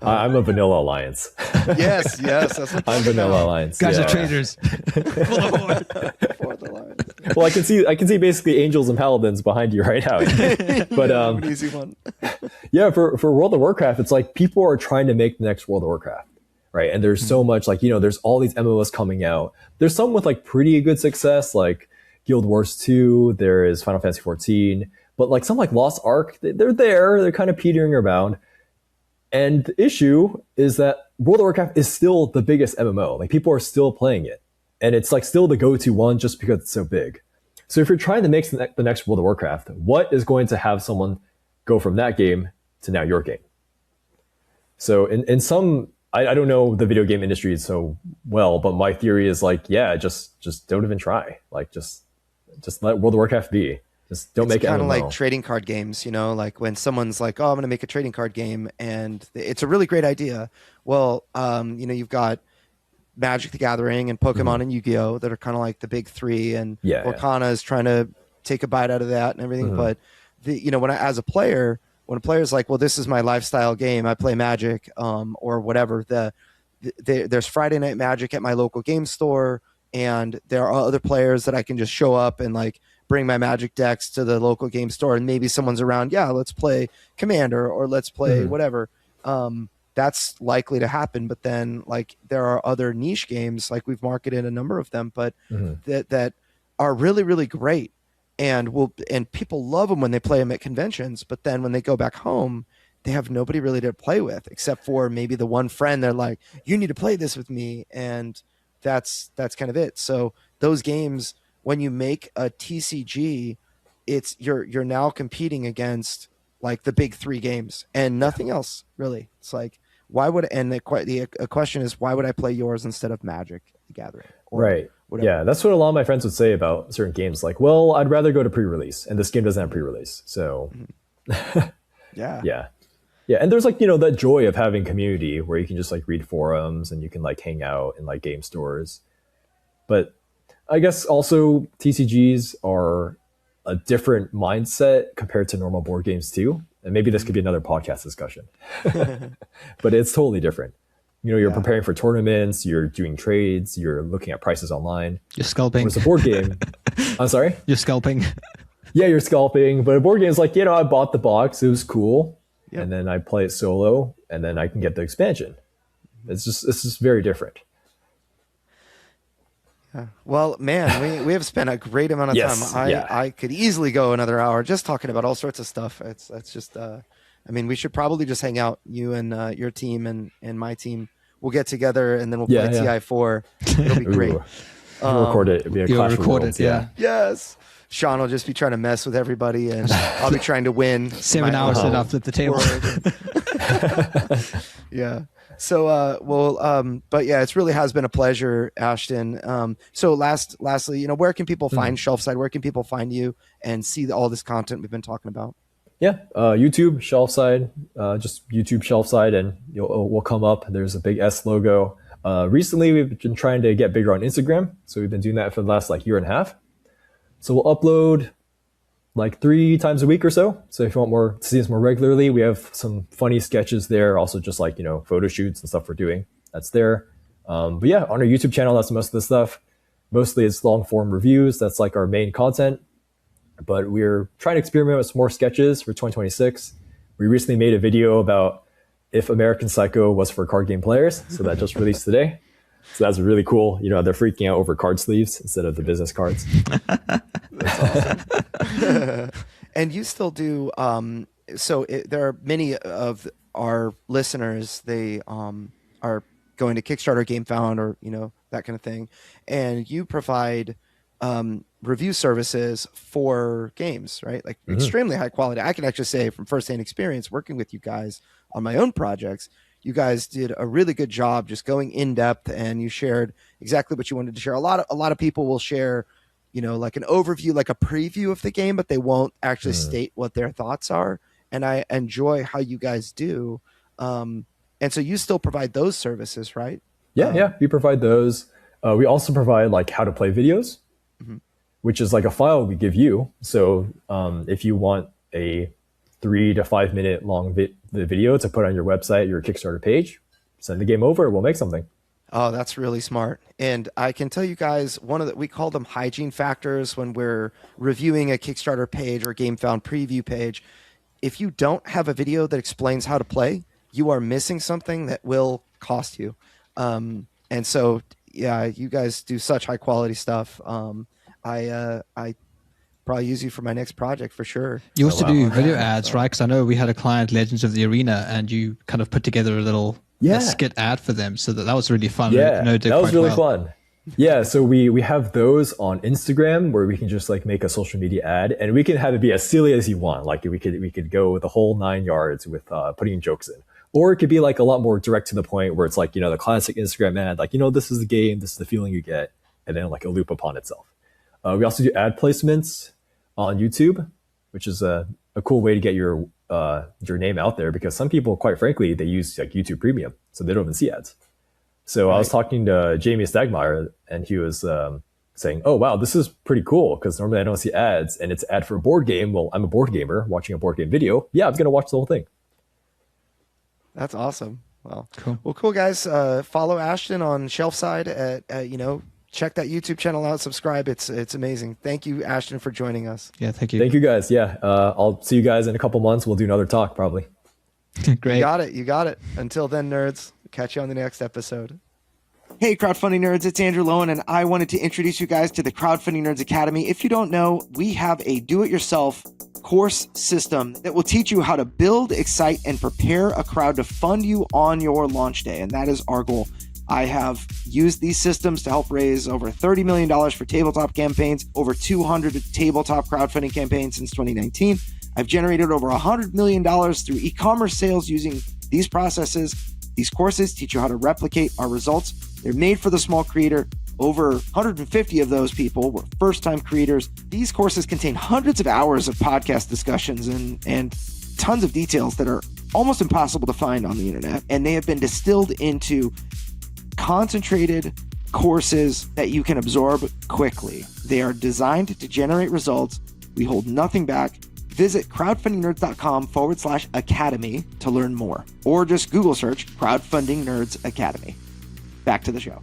I'm a Vanilla Alliance. Yes, that's what I'm Vanilla Alliance. Guys are traitors. Well, I can see basically angels and paladins behind you right now. But an easy one. Yeah, for World of Warcraft, it's like people are trying to make the next World of Warcraft, right? And there's so much, like, there's all these MMOs coming out. There's some with like pretty good success, like Guild Wars 2. There is Final Fantasy 14, but like some like Lost Ark, they're kind of petering around. And the issue is that World of Warcraft is still the biggest MMO. Like, people are still playing it. And it's like still the go-to one just because it's so big. So if you're trying to make the next World of Warcraft, what is going to have someone go from that game to now your game? So in some, I don't know the video game industry so well, but my theory is like, yeah, just don't even try. Like, just let World of Warcraft be. Just don't make it kind of like trading card games, like when someone's like, oh, I'm going to make a trading card game, and it's a really great idea. Well, you've got Magic the Gathering and Pokemon and Yu-Gi-Oh! That are kind of like the big three, and Orkana is trying to take a bite out of that and everything. But as a player, when a player's like, well, this is my lifestyle game, I play Magic, or whatever. There's Friday Night Magic at my local game store, and there are other players that I can just show up and like bring my Magic decks to the local game store, and maybe someone's around. Yeah, let's play Commander, or let's play whatever. That's likely to happen. But then, like, there are other niche games, like we've marketed a number of them, but that are really, really great, and people love them when they play them at conventions. But then when they go back home, they have nobody really to play with, except for maybe the one friend. They're like, you need to play this with me, and that's kind of it. So those games, when you make a TCG, it's you're now competing against like the big three games and nothing else really. It's like, why would, and the question is, why would I play yours instead of Magic the Gathering? Right. Whatever. Yeah, that's what a lot of my friends would say about certain games. Like, well, I'd rather go to pre-release, and this game doesn't have pre-release. So yeah. And there's like, that joy of having community where you can just like read forums and you can like hang out in like game stores. But I guess also TCGs are a different mindset compared to normal board games too. And maybe this could be another podcast discussion. But it's totally different. You're preparing for tournaments, you're doing trades, you're looking at prices online. You're scalping. Whereas a board game, I'm sorry? You're scalping. Yeah, you're scalping. But a board game is like, I bought the box, it was cool. Yep. And then I play it solo, and then I can get the expansion. It's just very different. Well, man, we have spent a great amount of time. I could easily go another hour just talking about all sorts of stuff. That's just, we should probably just hang out, you and your team and my team. We'll get together and then we'll play TI4. It'll be great. Record it. It'll be a Clash of Worlds. Yeah. Yes. Sean will just be trying to mess with everybody, and I'll be trying to win. 7 hours sit up at the table. Yeah. So, but yeah, it really has been a pleasure, Ashton. So lastly, where can people find Shelfside? Where can people find you and see all this content we've been talking about? Yeah, YouTube Shelfside, just YouTube Shelfside, and we'll come up. There's a big S logo. Recently, we've been trying to get bigger on Instagram, so we've been doing that for the last year and a half. So we'll upload 3 times a week or so. So if you want to see us more regularly, we have some funny sketches there. Also just photo shoots and stuff we're doing. That's there. But yeah, on our YouTube channel, that's most of the stuff. Mostly it's long form reviews. That's our main content. But we're trying to experiment with some more sketches for 2026. We recently made a video about if American Psycho was for card game players. So that just released today. So that's really cool. They're freaking out over card sleeves instead of the business cards. That's awesome. And you still do. There are many of our listeners. They are going to Kickstarter, GameFound, or that kind of thing. And you provide review services for games, right? Extremely high quality. I can actually say from firsthand experience working with you guys on my own projects, you guys did a really good job just going in depth, and you shared exactly what you wanted to share. A lot of people will share, like an overview, like a preview of the game, but they won't actually state what their thoughts are. And I enjoy how you guys do. And so you still provide those services, right? Yeah, we provide those. We also provide like how to play videos, which is like a file we give you. So if you want a 3 to 5 minute long video to put on your website, your Kickstarter page, send the game over, we'll make something. Oh, that's really smart. And I can tell you guys, we call them hygiene factors when we're reviewing a Kickstarter page or GameFound preview page. If you don't have a video that explains how to play, you are missing something that will cost you. And so, yeah, you guys do such high quality stuff. I probably use you for my next project for sure. You also do video ads, right? Because I know we had a client, Legends of the Arena, and you kind of put together a little skit ad for them. So that was really fun. Yeah, that was really fun. Yeah, so we have those on Instagram where we can just like make a social media ad, and we can have it be as silly as you want. Like we could go the whole 9 yards with putting jokes in, or it could be like a lot more direct to the point where it's like the classic Instagram ad, like this is the game, this is the feeling you get, and then like a loop upon itself. We also do ad placements on YouTube, which is a cool way to get your name out there, because some people, quite frankly, they use like YouTube Premium, so they don't even see ads. So I was talking to Jamie Stagmeyer, and he was saying, oh, wow, this is pretty cool, because normally I don't see ads, and it's ad for a board game. Well, I'm a board gamer watching a board game video. Yeah, I'm going to watch the whole thing. That's awesome. Well, cool, guys. Follow Ashton on Shelfside at check that YouTube channel out, subscribe. It's amazing. Thank you, Ashton, for joining us. Yeah, thank you. Thank you, guys. Yeah, I'll see you guys in a couple months. We'll do another talk, probably. Great. You got it. Until then, nerds, catch you on the next episode. Hey, Crowdfunding Nerds, it's Andrew Lowen, and I wanted to introduce you guys to the Crowdfunding Nerds Academy. If you don't know, we have a do-it-yourself course system that will teach you how to build, excite, and prepare a crowd to fund you on your launch day, and that is our goal. I have used these systems to help raise over $30 million for tabletop campaigns, over 200 tabletop crowdfunding campaigns since 2019. I've generated over $100 million through e-commerce sales using these processes. These courses teach you how to replicate our results. They're made for the small creator. Over 150 of those people were first-time creators. These courses contain hundreds of hours of podcast discussions and tons of details that are almost impossible to find on the internet. And they have been distilled into concentrated courses that you can absorb quickly. They are designed to generate results. We hold nothing back. Visit crowdfundingnerds.com/academy to learn more, or just Google search Crowdfunding Nerds Academy. Back to the show.